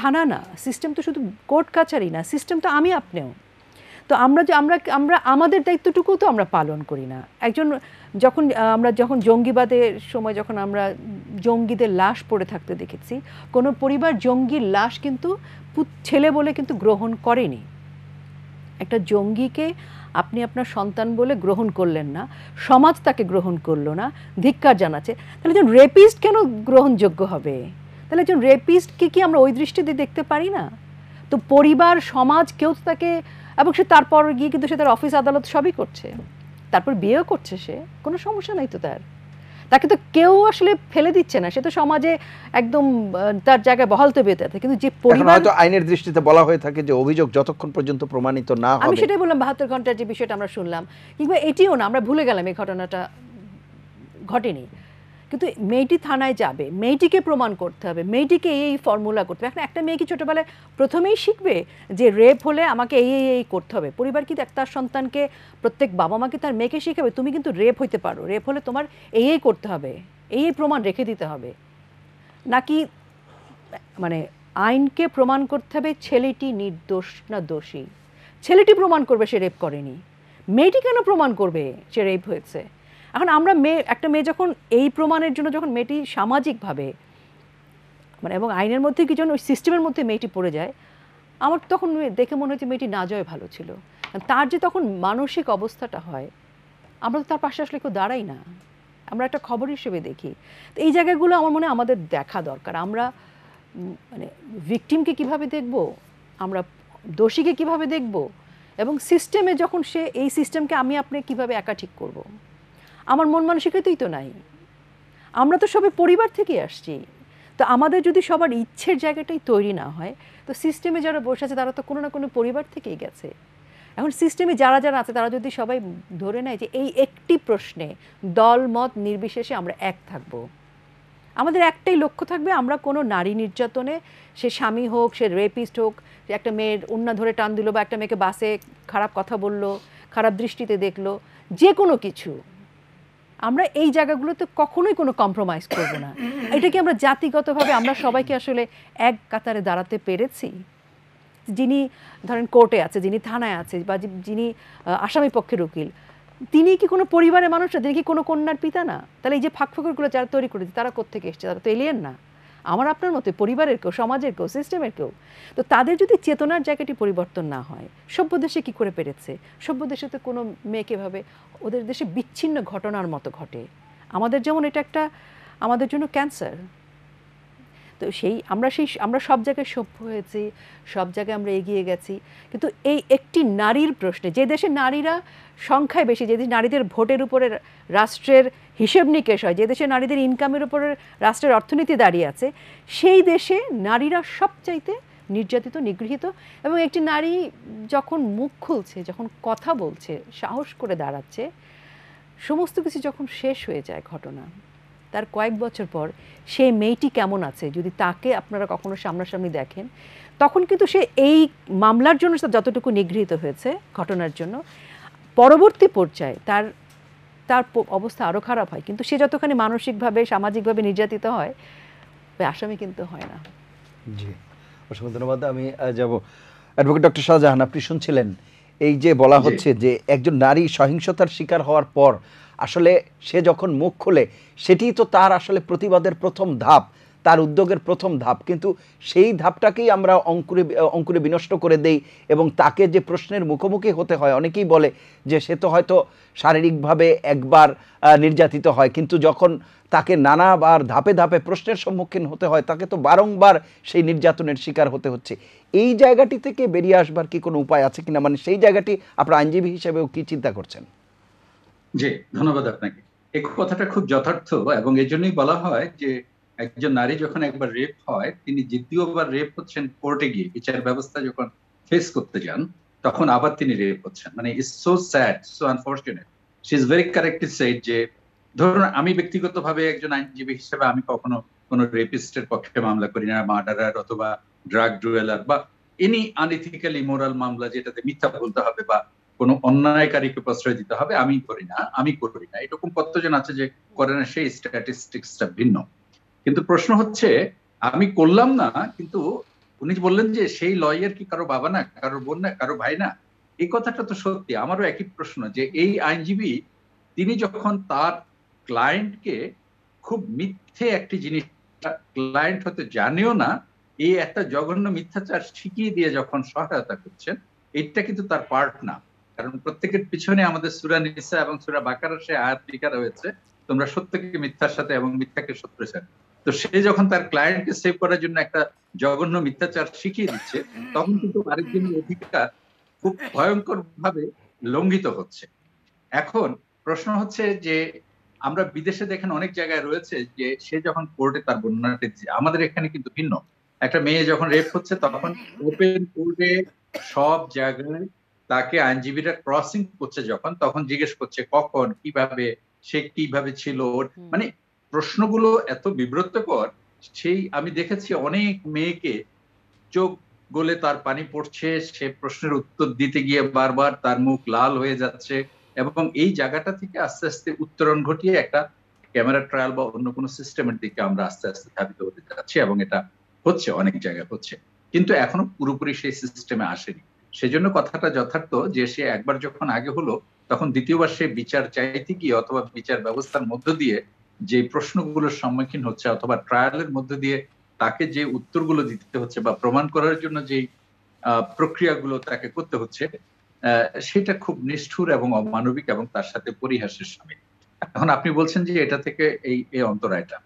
থানা না, সিস্টেম তো শুধু কোর্ট কাছারি না, সিস্টেম তো আমি আপনিও। তো আমরা আমাদের দায়িত্বটুকু তো আমরা পালন করি না। আমরা যখন জঙ্গিবাদের সময় যখন আমরা জঙ্গিদের লাশ পড়ে থাকতে দেখেছি, কোনো পরিবার জঙ্গির লাশ কিন্তু ছেলে বলে কিন্তু গ্রহণ করেনি। একটা জঙ্গিকে আপনি আপনার সন্তান বলে গ্রহণ করলেন না, সমাজ তাকে গ্রহণ করলো না, ধিক্কার জানাচ্ছে। তাহলে একজন রেপিস্ট কেন গ্রহণযোগ্য হবে? তাহলে একজন রেপিস্টকে কি আমরা ওই দৃষ্টিতে দেখতে পারি না? তো পরিবার, সমাজ, কেউ তো তাকে, এবং সে তারপর গিয়ে কিন্তু সে তার অফিস আদালত সবই করছে, তারপর বিয়েও করছে, সে কোনো সমস্যা নাই তো তাকে তো কেউ আসলে ফেলে দিচ্ছে না, সে তো সমাজে একদম তার জায়গায় বহাল তবিয়তে আছে। কিন্তু যে পরিবার, হয়তো আইনের দৃষ্টিতে বলা হয়ে থাকে যে অভিযোগ যতক্ষণ পর্যন্ত প্রমাণিত না হবে, আমি সেটাই বললাম 72 ঘন্টার যে বিষয়টা আমরা শুনলাম, কিংবা এটিও না, আমরা ভুলে গেলাম এই ঘটনাটা ঘটেনি, কিন্তু মেয়েটি থানায় যাবে, মেয়েটিকে প্রমাণ করতে হবে, মেয়েটিকে এই ফর্মুলা করতে হবে। এখন একটা মেয়ে কি ছোটোবেলায় প্রথমেই শিখবে যে রেপ হলে আমাকে এই করতে হবে? পরিবার কি তার সন্তানকে, প্রত্যেক বাবা মাকে তার মেয়েকে শিখাবে তুমি কিন্তু রেপ হইতে পারো, রেপ হলে তোমার এই করতে হবে, এই প্রমাণ রেখে দিতে হবে? নাকি মানে আইনকে প্রমাণ করতে হবে ছেলেটি নির্দোষ না দোষী? ছেলেটি প্রমাণ করবে সে রেপ করেনি, মেয়েটি কেন প্রমাণ করবে সে রেপ হয়েছে? এখন একটা মেয়ে যখন এই প্রমাণের জন্য, যখন মেয়েটি সামাজিকভাবে এবং আইনের মধ্যে কি যেন ওই সিস্টেমের মধ্যে মেয়েটি পড়ে যায়, আমার তখন দেখে মনে হয়েছে মেয়েটি না যায় ভালো ছিল। তার যে তখন মানসিক অবস্থাটা হয়, আমরা তো তার পাশে আসলে কেউ দাঁড়াই না, আমরা একটা খবর হিসেবে দেখি। তো এই জায়গাগুলো আমার মনে হয় আমাদের দেখা দরকার। আমরা ভিকটিমকে কিভাবে দেখব, আমরা দোষীকে কিভাবে দেখব, এবং সিস্টেমে যখন সে, এই সিস্টেমকে আমি আপনি কিভাবে একা ঠিক করব? আমার মন মানসিকতাই তো নাই। আমরা তো সবাই পরিবার থেকে আসছি, তো আমাদের যদি সবার ইচ্ছের জায়গাটাই তৈরি না হয়, তো সিস্টেমে যারা বসে আছে তারা তো কোনো না কোনো পরিবার থেকেই গেছে। এখন সিস্টেমে যারা আছে তারা যদি সবাই ধরে নেয় যে এই একটি প্রশ্নে দল মত নির্বিশেষে আমরা এক থাকব, আমাদের একটাই লক্ষ্য থাকবে, আমরা কোনো নারী নির্যাতনে, সে স্বামী হোক, সে রেপিস্ট হোক, একটা মেয়ের ওড়না ধরে টান দিল বা একটা মেয়েকে বাসে খারাপ কথা বলল, খারাপ দৃষ্টিতে দেখলো, যে কোনো কিছু, আমরা এই জায়গাগুলোতে কখনোই কোনো কম্প্রোমাইজ করব না। এটা কি আমরা জাতিগতভাবে আমরা সবাইকে আসলে এক কাতারে দাঁড়াতে পেরেছি? যিনি ধরেন কোর্টে আছে, যিনি থানায় আছে, বা যিনি আসামি পক্ষের উকিল, তিনি কি কোনো পরিবারের মানুষ না? তিনি কি কোনো কন্যার পিতা না? তাহলে এই যে ফাঁকফোকরগুলো যারা তৈরি করেছে, তারা কোত্থেকে এসছে? তারা তো এলিয়েন না, আমার আপনার মতে পরিবারের কেউ, সমাজের কেউ, সিস্টেমের কেউ। তো তাদের যদি চেতনার জায়গাটি পরিবর্তন না হয়, সভ্য দেশে কী করে পেরেছে? সভ্য দেশে তো কোনো মেয়েকে ভাবে ওদের দেশে বিচ্ছিন্ন ঘটনার মতো ঘটে। আমাদের যেমন এটা একটা আমাদের জন্য ক্যান্সার। তো আমরা সব জায়গায় সভ্য হয়েছি, সব জায়গায় আমরা এগিয়ে গেছি, কিন্তু এই একটি নারীর প্রশ্নে, যে দেশে নারীরা সংখ্যায় বেশি, যে দেশে নারীদের ভোটের উপরে রাষ্ট্রের হিসেব নিকেশ হয়, যে দেশে নারীদের ইনকামের উপরে রাষ্ট্রের অর্থনীতি দাঁড়িয়ে আছে, সেই দেশে নারীরা সবচাইতে নির্যাতিত, নিগৃহীত। এবং একটি নারী যখন মুখ খুলছে, যখন কথা বলছে, সাহস করে দাঁড়াচ্ছে, সমস্ত কিছু যখন শেষ হয়ে যায় ঘটনা, তার কয়েক বছর পর সেই মেয়েটি কেমন আছে যদি তাকে আপনারা কখনো সামনাসামনি দেখেন, তখন কিন্তু সে এই মামলার জন্য যতটুকু নিগৃহীত হয়েছে ঘটনার জন্য, পরবর্তী পর্যায়ে তার তার অবস্থা আরও খারাপ হয়, কিন্তু সে যতখানি মানসিকভাবে সামাজিকভাবে নির্যাতিত হয় ওই আসামি কিন্তু হয় না। জি, অসংখ্য ধন্যবাদ। আমি যাব অ্যাডভোকেট ডক্টর শাহজাহান, আপনি শুনছিলেন এই যে বলা হচ্ছে যে একজন নারী সহিংসতার শিকার হওয়ার পর আসলে সে যখন মুখ খোলে সেটিই তো তার আসলে প্রতিবাদের প্রথম ধাপ, তার উদ্যোগের প্রথম ধাপ, কিন্তু সেই ধাপটাকেই আমরা অঙ্কুরে বিনষ্ট করে দেই এবং তাকে যে প্রশ্নের মুখোমুখি হতে হয়, অনেকেই বলে যে সে তো হয়তো শারীরিকভাবে একবার নির্যাতিত হয়, কিন্তু যখন তাকে নানাবার ধাপে ধাপে প্রশ্নের সম্মুখীন হতে হয় তাকে তো বারংবার সেই নির্যাতনের শিকার হতে হচ্ছে। এই জায়গাটি থেকে বেরিয়ে আসবার কি কোনো উপায় আছে কিনা, মানে সেই জায়গাটি আপনার আইনজীবী হিসেবেও কি চিন্তা করছেন? জি, ধন্যবাদ আপনাকে। এই কথাটা খুব যথার্থ এবং এই জন্যই বলা হয় যে একজন নারী যখন একবার রেপ হয় তিনি দ্বিতীয়বার রেপ হচ্ছেন কোর্টে গিয়ে, বিচার ব্যবস্থা যখন ফেস করতে যান তখন আবার তিনি রেপ হচ্ছেন। মানে it's so sad, so unfortunate. She is very correctly said যে ধরুন আমি ব্যক্তিগতভাবে একজন আইনজীবী হিসেবে আমি কখনো কোনো রেপিস্টের পক্ষে মামলা করি না, মার্ডারার অথবা ড্রাগ ডুয়েলার বা এনি আনইথিক্যাল ইমোরাল মামলা যেটাতে মিথ্যা বলতে হবে বা কোনো অন্যায়কারীকে প্রশ্রয় দিতে হবে আমি করি না। এরকম কতজন আছে যে করে না, সেই স্ট্যাটিস্টিক্সটা ভিন্ন। কিন্তু প্রশ্ন হচ্ছে আমি করলাম না, কিন্তু উনি বললেন যে সেই লয়ার কি কারো বাবা না, কারো বোন না, কারো ভাই না? এই কথাটা তো সত্যি। আমারও একই প্রশ্ন যে এই আইনজীবী তিনি যখন তার ক্লায়েন্টকে খুব মিথ্যে একটি জিনিস ক্লায়েন্ট হতে জানেও না এই একটা জঘন্য মিথ্যাচার শিখিয়ে দিয়ে যখন সহায়তা করছেন, এটা কিন্তু তার পার্ট না। কারণ প্রত্যেকের পিছনে আমাদের সূরা নিসা এবং সূরা বাকারার সে আয়াত লেখা রয়েছে, তোমরা সত্যকে মিথ্যার সাথে এবং মিথ্যাকে সত্যের সাথে। তো সে যখন তার ক্লায়েন্টকে সেভ করার জন্য একটা জঘন্য মিথ্যাচার শিখিয়ে দিচ্ছে তখন কিন্তু আরেকজনের অধিকার খুব ভয়ঙ্কর ভাবে লঙ্ঘিত হচ্ছে। এখন প্রশ্ন হচ্ছে যে আমরা বিদেশে দেখেন অনেক জায়গায় রয়েছে যে সে যখন কোর্টে তার বর্ণনাটা দিচ্ছে, আমাদের এখানে কিন্তু ভিন্ন। একটা মেয়ে যখন রেপ হচ্ছে তখন ওপেন কোর্টে সব জায়গায় তাকে আইনজীবীরা ক্রসিং করছে যখন, তখন জিজ্ঞেস করছে কখন, কিভাবে, সে কিভাবে ছিল, মানে প্রশ্নগুলো এত বিব্রতকর। সেই আমি দেখেছি অনেক মেয়েকে চোখ গলে তার পানি পড়ছে, সে প্রশ্নের উত্তর দিতে গিয়ে বারবার তার মুখ লাল হয়ে যাচ্ছে এবং এই জায়গাটা থেকে আস্তে আস্তে উত্তরণ ঘটিয়ে একটা ক্যামেরা ট্রায়াল বা অন্য কোনো সিস্টেমের দিকে আমরা আস্তে আস্তে ধাবিত হতে যাচ্ছি এবং এটা হচ্ছে, অনেক জায়গায় হচ্ছে, কিন্তু এখনো পুরোপুরি সেই সিস্টেমে আসেনি। সেজন্য কথাটা যথার্থ যে সে একবার যখন আগে হলো তখন দ্বিতীয়বার সে বিচার চাইতে গিয়ে অথবা বিচার ব্যবস্থার মধ্য দিয়ে যে প্রশ্নগুলোর সম্মুখীন হচ্ছে অথবা ট্রায়ালের মধ্য দিয়ে তাকে যে উত্তরগুলো দিতে হচ্ছে বা প্রমাণ করার জন্য যে প্রক্রিয়াগুলো তাকে করতে হচ্ছে সেটা খুব নিষ্ঠুর এবং অমানবিক এবং তার সাথে পরিহাসের সামিল। এখন আপনি বলছেন যে এটা থেকে এই অন্তরায়টা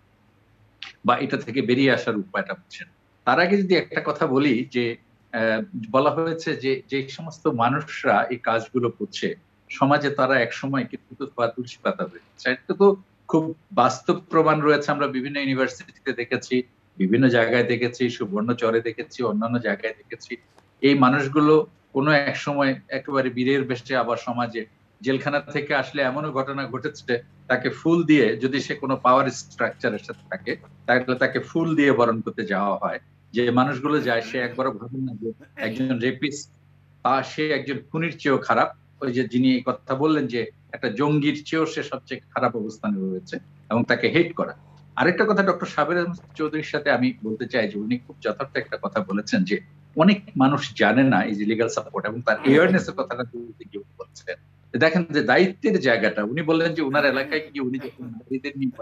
বা এটা থেকে বেরিয়ে আসার উপায়টা বুঝছেন। তার আগে যদি একটা কথা বলি যে বলা হয়েছে যে যে সমস্ত মানুষরা এই কাজগুলো করছে সমাজে তারা একসময় কিন্তু তুলসী পাতা হয়েছে। এটা তো খুব বাস্তব প্রমাণ রয়েছে। আমরা বিভিন্ন ইউনিভার্সিটিতে দেখেছি, বিভিন্ন জায়গায় দেখেছি, সুবর্ণচরে দেখেছি, অন্যান্য জায়গায় দেখেছি। এই মানুষগুলো কোনো এক সময় একেবারে বীরের বেশে আবার সমাজে জেলখানা থেকে আসলে এমনও ঘটনা ঘটেছে তাকে ফুল দিয়ে, যদি সে কোনো পাওয়ার স্ট্রাকচারের সাথে থাকে তাহলে তাকে ফুল দিয়ে বরণ করতে যাওয়া হয়। যে মানুষগুলো যায় সে একবারও ভাবেন না যে একজন রেপিস্ট সে একজন খুনির চেয়েও খারাপ। ওই যে যিনি এই কথা বললেন যে একটা জঙ্গির চেয়েও সে সবচেয়ে খারাপ অবস্থানে রয়েছে এবং তাকে হেট করা। আরেকটা কথা ডক্টর সাবের আহমেদ চৌধুরীর সাথে আমি বলতে চাই যে উনি খুব যথার্থ একটা কথা বলেছেন যে অনেক মানুষ জানে না এই যে লিগাল সাপোর্ট এবং তার এয়ারনেস এর কথাটা বলছেন। দেখেন যে দায়িত্বের জায়গাটা উনি বললেন যে উনার এলাকায় গিয়ে উনি যখন নারীদের নিয়ে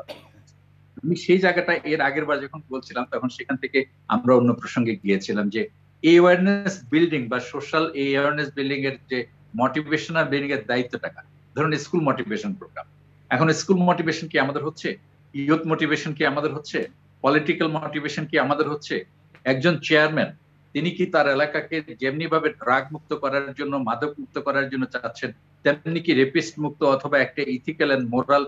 আমি সেই জায়গাটা এর আগের বার যখন বলছিলাম তখন সেখান থেকে আমরা অন্য প্রসঙ্গে গিয়েছিলাম যে অ্যাওয়ারনেস বিল্ডিং বা সোশ্যাল অ্যাওয়ারনেস বিল্ডিং এর যে মোটিভেশনাল বিল্ডিং এর দায়িত্বটা ধরুন স্কুল মোটিভেশন প্রোগ্রাম। এখন স্কুল মোটিভেশন কি আমাদের হচ্ছে? ইউথ মোটিভেশন কি আমাদের হচ্ছে? পলিটিক্যাল মোটিভেশন কি আমাদের হচ্ছে? একজন চেয়ারম্যান তিনি কি তার এলাকাকে যেমনি ভাবে ড্রাগ মুক্ত করার জন্য, মাদক মুক্ত করার জন্য চাচ্ছেন, তেমনি কি রেপিস্ট মুক্ত অথবা একটা ইথিক্যাল এন্ড মোরাল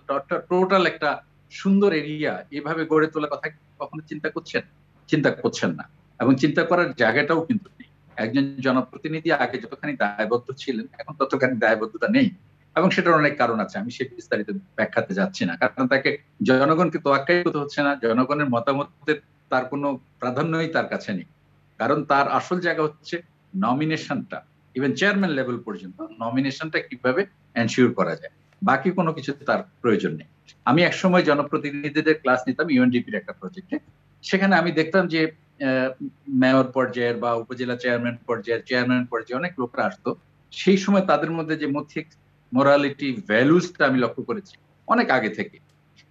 টোটাল একটা সুন্দর এরিয়া এভাবে গড়ে তোলার কথা কখনো চিন্তা করছেন? চিন্তা করছেন না এবং চিন্তা করার জায়গাটাও কিন্তু নেই। একজন জনপ্রতিনিধি আগে যতখানি দায়বদ্ধ ছিলেন এখন ততখানি দায়বদ্ধতা নেই এবং সেটার অনেক কারণ আছে, আমি সে বিস্তারিত ব্যাখ্যাতে যাচ্ছি না। কারণ তাকে জনগণকে তোয়াক্কাই করতে হচ্ছে না, জনগণের মতামতের তার কোনো প্রাধান্যই তার কাছে নেই। কারণ তার আসল জায়গা হচ্ছে নমিনেশনটা, ইভেন চেয়ারম্যান লেভেল পর্যন্ত নমিনেশনটা কিভাবে এনশিওর করা যায়, বাকি কোনো কিছু তার প্রয়োজন নেই। আমি একসময় জনপ্রতিনিধিদের ক্লাস নিতাম ইউএনডিপির একটা প্রজেক্টে। সেখানে আমি দেখতাম যে মেয়র পর্যায়ের বা উপজেলা চেয়ারম্যান পর্যায়ের চেয়ারম্যান পর্যায়ে অনেক লোকরা আসতো। সেই সময় তাদের মধ্যে যে মৌখিক মোরালিটি ভ্যালুসটা আমি লক্ষ্য করেছি অনেক আগে থেকে,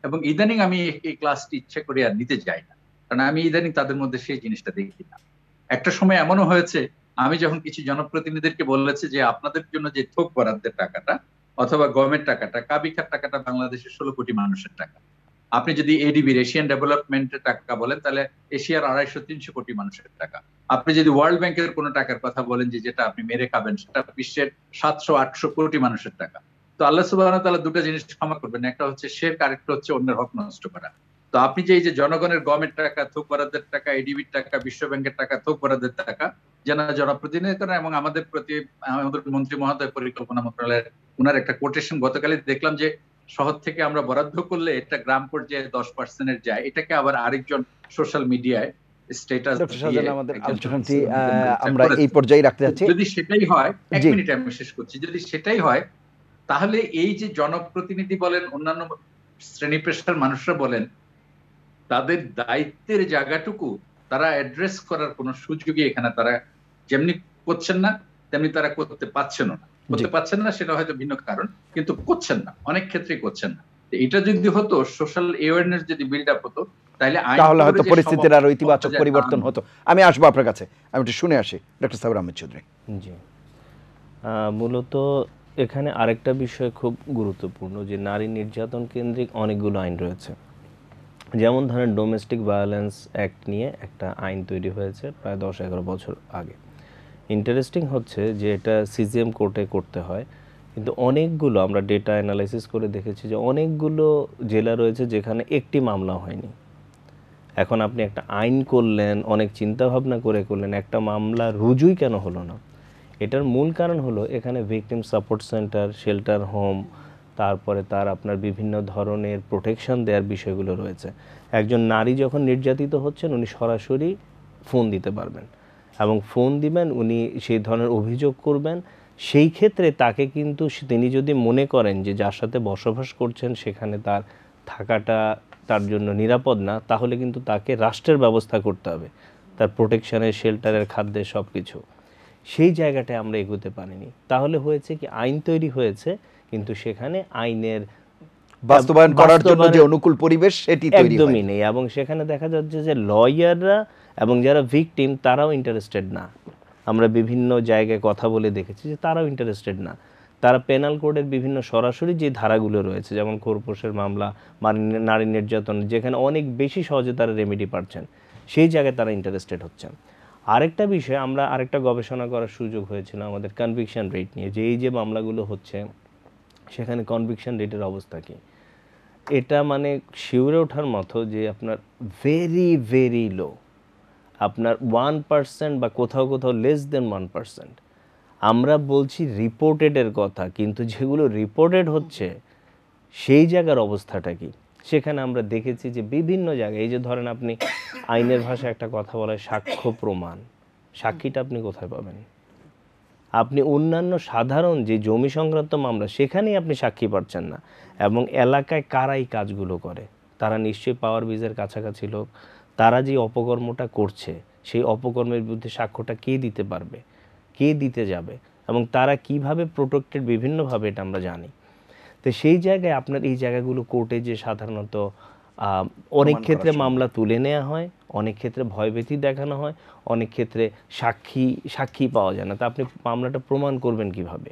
এবং ইদানিং আমি এই ক্লাসটি ইচ্ছে করে আর নিতে যাই না, কারণ আমি ইদানিং তাদের মধ্যে সেই জিনিসটা দেখি না। একটা সময় এমনও হয়েছে, আমি যখন কিছু জনপ্রতিনিধিদেরকে বলেছি যে আপনাদের জন্য যে থোক বরাদ্দের টাকাটা অথবা গমের টাকাটা, কাবিখার টাকাটা বাংলাদেশের 16 কোটি মানুষের টাকা। আপনি যদি এডিবির এশিয়ান ডেভেলপমেন্টের টাকা বলেন তাহলে এশিয়ার 250-300 কোটি মানুষের টাকা। আপনি যদি ওয়ার্ল্ড ব্যাংকের কোনো টাকার কথা বলেন যে যেটা আপনি মেরে খাবেন, সেটা বিশ্বের 700-800 কোটি মানুষের টাকা। তো আল্লাহ সুবহানাহু ওয়া তাআলা দুটো জিনিস ক্ষমা করবেন, একটা হচ্ছে শিরক, আরেকটা হচ্ছে অন্যের হক নষ্ট করা। তো আপনি যে এই যে জনগণের গমের টাকা, থোক বরাদ্দের টাকা, এডিবির টাকা, বিশ্ব ব্যাংকের টাকা, থোক বরাদ্দের টাকা যারা জনপ্রতিনিধি করেন, এবং আমাদের প্রতি আমাদের মন্ত্রী মহোদয় পরিকল্পনা মন্ত্রণালয়ের উনার একটা কোটেশন গতকালই দেখলাম যে শহর থেকে আমরা বরাদ্দ করলে এটা গ্রাম পর্যায়ে 10% যায়, এটাকে আবার আরেকজন সোশ্যাল মিডিয়ায় স্ট্যাটাস ডক্টর দিয়ে শাহজাহান, আমাদের একজন আলোচনাটি সাংবাদিক আমরা করেছেন। এই পর্যায়ে রাখতে যাচ্ছি। যদি সেটাই হয়, এক জি। মিনিট আমি শেষ করছি, যদি সেটাই হয় তাহলে এই যে জনপ্রতিনিধি বলেন, অন্যান্য শ্রেণী পেশার মানুষরা বলেন, তাদের দায়িত্বের জায়গাটুকু তারা অ্যাড্রেস করার কোনো সুযোগই এখানে তারা যেমনি করছেন না, তেমনি তারা করতে পারছেন না। করতে পারছেন না সেটা হয়তো ভিন্ন কারণ, কিন্তু করছেন না, অনেক ক্ষেত্রেই করছেন না। এটা যদি হতো, সোশ্যাল অ্যাওয়ারনেস যদি বিল্ড আপ হতো, তাহলে হয়তো পরিস্থিতির আরো ইতিবাচক পরিবর্তন হতো। আমি আসবো আপনার কাছে, আমি একটু শুনে আসি ডক্টর সাবির আহমেদ চৌধুরী। জি, মূলত এখানে আরেকটা বিষয় খুব গুরুত্বপূর্ণ যে নারী নির্যাতন কেন্দ্রিক অনেকগুলো আইন রয়েছে। যেমন ধরেন ডোমেস্টিক ভায়োলেন্স অ্যাক্ট নিয়ে একটা আইন তৈরি হয়েছে প্রায় 10-11 বছর আগে। ইন্টারেস্টিং হচ্ছে যে এটা সিজিএম কোর্টে করতে হয়, কিন্তু অনেকগুলো আমরা ডেটা অ্যানালাইসিস করে দেখেছি যে অনেকগুলো জেলা রয়েছে যেখানে একটি মামলা হয়নি। এখন আপনি একটা আইন করলেন, অনেক চিন্তা ভাবনা করে করলেন, একটা মামলা রুজুই কেন হলো না? এটার মূল কারণ হলো এখানে victim support centre, shelter home, তারপরে তার আপনার বিভিন্ন ধরনের প্রোটেকশন দেওয়ার বিষয়গুলো রয়েছে। একজন নারী যখন নির্যাতিত হচ্ছেন উনি সরাসরি ফোন দিতে পারবেন এবং ফোন দিবেন, উনি সেই ধরনের অভিযোগ করবেন। সেই ক্ষেত্রে তাকে কিন্তু তিনি যদি মনে করেন যে যার সাথে বসবাস করছেন সেখানে তার থাকাটা তার জন্য নিরাপদ না, তাহলে কিন্তু তাকে রাষ্ট্রের ব্যবস্থা করতে হবে, তার প্রোটেকশনের, শেল্টারের, খাদ্যের সব কিছু। সেই জায়গাটায় আমরা এগোতে পারিনি। তাহলে হয়েছে কি, আইন তৈরি হয়েছে কিন্তু সেখানে আইনের বাস্তবায়ন করার জন্য যে অনুকূল পরিবেশ সেটি তৈরি একদমই নেই, এবং সেখানে দেখা যাচ্ছে যে লয়াররা এবং যারা ভিকটিম তারাও ইন্টারেস্টেড না। আমরা বিভিন্ন জায়গায় কথা বলে দেখেছি যে তারাও ইন্টারেস্টেড না। তারা পেনাল কোডের বিভিন্ন সরাসরি যে ধারাগুলো রয়েছে, যেমন খোরপোশের মামলা, নারী নির্যাতন, যেখানে অনেক বেশি সহজে তারা রেমেডি পাচ্ছেন, সেই জায়গায় তারা ইন্টারেস্টেড হচ্ছেন। আরেকটা বিষয়, আমরা আরেকটা গবেষণা করার সুযোগ হয়েছিল আমাদের কনভিকশন রেট নিয়ে, যে এই যে মামলাগুলো হচ্ছে সেখানে কনভিকশন রেটের অবস্থা কী। এটা মানে শিউরে ওঠার মতো যে আপনার ভেরি ভেরি লো, আপনার 1% বা কোথাও কোথাও লেস দেন 1%। আমরা বলছি রিপোর্টেডের কথা, কিন্তু যেগুলো রিপোর্টেড হচ্ছে সেই জায়গার অবস্থাটা কি, সেখানে আমরা দেখেছি যে বিভিন্ন জায়গায়, এই যে ধরেন আপনি আইনের ভাষায় একটা কথা বলা হয় সাক্ষ্য প্রমাণ, সাক্ষীটা আপনি কোথায় পাবেন? আপনি অন্যান্য সাধারণ যে জমি সংক্রান্ত মামলা সেখানেই আপনি সাক্ষী পাচ্ছেন না। এবং এলাকায় কারাই কাজগুলো করে, তারা নিশ্চয়ই পাওয়ার বিজের কাছাকাছি লোক। তারা যে অপকর্মটা করছে সেই অপকর্মের বিরুদ্ধে সাক্ষ্যটা কে দিতে পারবে, কে দিতে যাবে, এবং তারা কিভাবে প্রোটেক্টেড বিভিন্নভাবে, এটা আমরা জানি। তো সেই জায়গায় আপনার এই জায়গাগুলো কোর্টে যে সাধারণত অনেক ক্ষেত্রে মামলা তুলে নেওয়া হয়, অনেক ক্ষেত্রে ভয়ভীতি দেখানো হয়, অনেক ক্ষেত্রে সাক্ষী পাওয়া যায় না। তা আপনি মামলাটা প্রমাণ করবেন কিভাবে?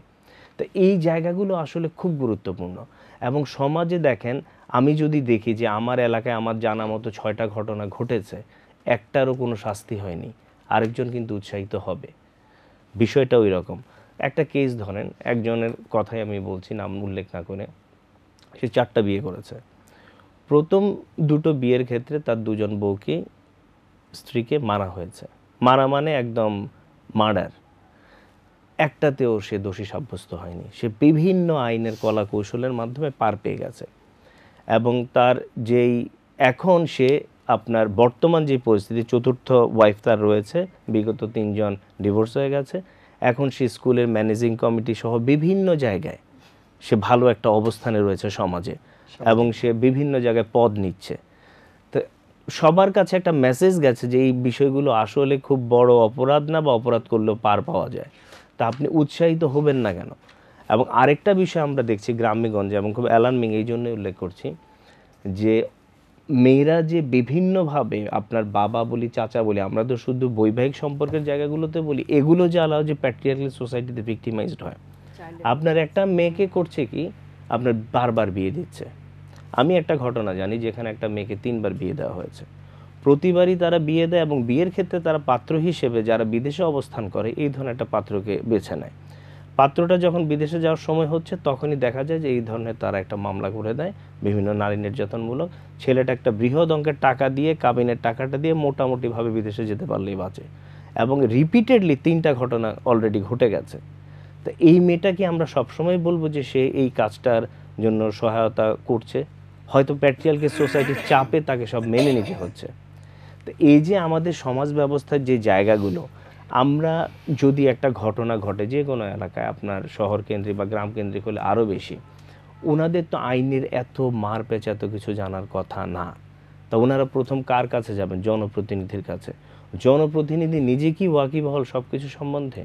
তো এই জায়গাগুলো আসলে খুব গুরুত্বপূর্ণ। এবং সমাজে দেখেন, আমি যদি দেখি যে আমার এলাকায় আমার জানা মতো 6টা ঘটনা ঘটেছে, একটারও কোনো শাস্তি হয়নি, আরেকজন কিন্তু উৎসাহিত হবে। বিষয়টা ওই রকম। একটা কেস ধরেন, একজনের কথাই আমি বলছি, নাম উল্লেখ না করে, সে 4টা বিয়ে করেছে। প্রথম 2টো বিয়ের ক্ষেত্রে তার 2জন বউকে, স্ত্রীকে মারা হয়েছে। মারা মানে একদম মার্ডার। একটাতেও সে দোষী সাব্যস্ত হয়নি। সে বিভিন্ন আইনের কলা কৌশলের মাধ্যমে পার পেয়ে গেছে। এবং তার যেই এখন সে আপনার বর্তমান যে পরিস্থিতি, 4র্থ ওয়াইফ তার রয়েছে, বিগত 3জন ডিভোর্স হয়ে গেছে, এখন সে স্কুলের ম্যানেজিং কমিটি সহ বিভিন্ন জায়গায় সে ভালো একটা অবস্থানে রয়েছে সমাজে, এবং সে বিভিন্ন জায়গায় পদ নিচ্ছে। তো সবার কাছে একটা মেসেজ গেছে যে এই বিষয়গুলো আসলে খুব বড় অপরাধ না, বা অপরাধ করলেও পার পাওয়া যায়। তা আপনি উৎসাহিত হবেন না কেন? এবং আরেকটা বিষয় আমরা দেখছি গ্রামেগঞ্জে, এবং খুব অ্যালার্মিং, এই জন্যই উল্লেখ করছি, যে মেয়েরা যে বিভিন্নভাবে, আপনার বাবা বলি, চাচা বলি, আমরা তো শুধু বৈবাহিক সম্পর্কের জায়গাগুলোতে বলি, এগুলো যে আলাদা যে প্যাট্রিয়ার্কাল সোসাইটিতে ভিক্টিমাইজড হয়। আপনার একটা মেয়েকে করছে কি, আপনার বারবার বিয়ে দিচ্ছে। আমি একটা ঘটনা জানি যেখানে একটা মেয়েকে 3বার বিয়ে দেওয়া হয়েছে। প্রতিবারই তারা বিয়ে দেয়, এবং বিয়ের ক্ষেত্রে তারা পাত্র হিসেবে যারা বিদেশে অবস্থান করে এই ধরনের একটা পাত্রকে বেছে নেয়। পাত্রটা যখন বিদেশে যাওয়ার সময় হচ্ছে তখনই দেখা যায় যে এই ধরনের তারা একটা মামলা করে দেয় বিভিন্ন নারী নির্যাতনমূলক। ছেলেটা একটা বৃহৎ অঙ্কের টাকা দিয়ে, কাবিনের টাকাটা দিয়ে মোটামুটিভাবে বিদেশে যেতে পারলেই বাঁচে, এবং রিপিটেডলি 3টা ঘটনা অলরেডি ঘটে গেছে। তো এই মেয়েটাকে আমরা সবসময় বলবো যে সে এই কাজটার জন্য সহায়তা করছে? হয়তো প্যাট্রিয়ার্কাল সোসাইটির চাপে তাকে সব মেনে নিতে হচ্ছে। তো এই যে আমাদের সমাজ ব্যবস্থার যে জায়গাগুলো, আমরা যদি একটা ঘটনা ঘটে যে কোনো এলাকায়, আপনার শহর কেন্দ্রিক বা গ্রাম কেন্দ্রিক হলে আরও বেশি, ওনাদের তো আইনের এত মারপ্যাচ এত কিছু জানার কথা না। তা ওনারা প্রথম কার কাছে যাবেন? জনপ্রতিনিধির কাছে। জনপ্রতিনিধি নিজে কি ওয়াকিবহাল সব কিছু সম্বন্ধে?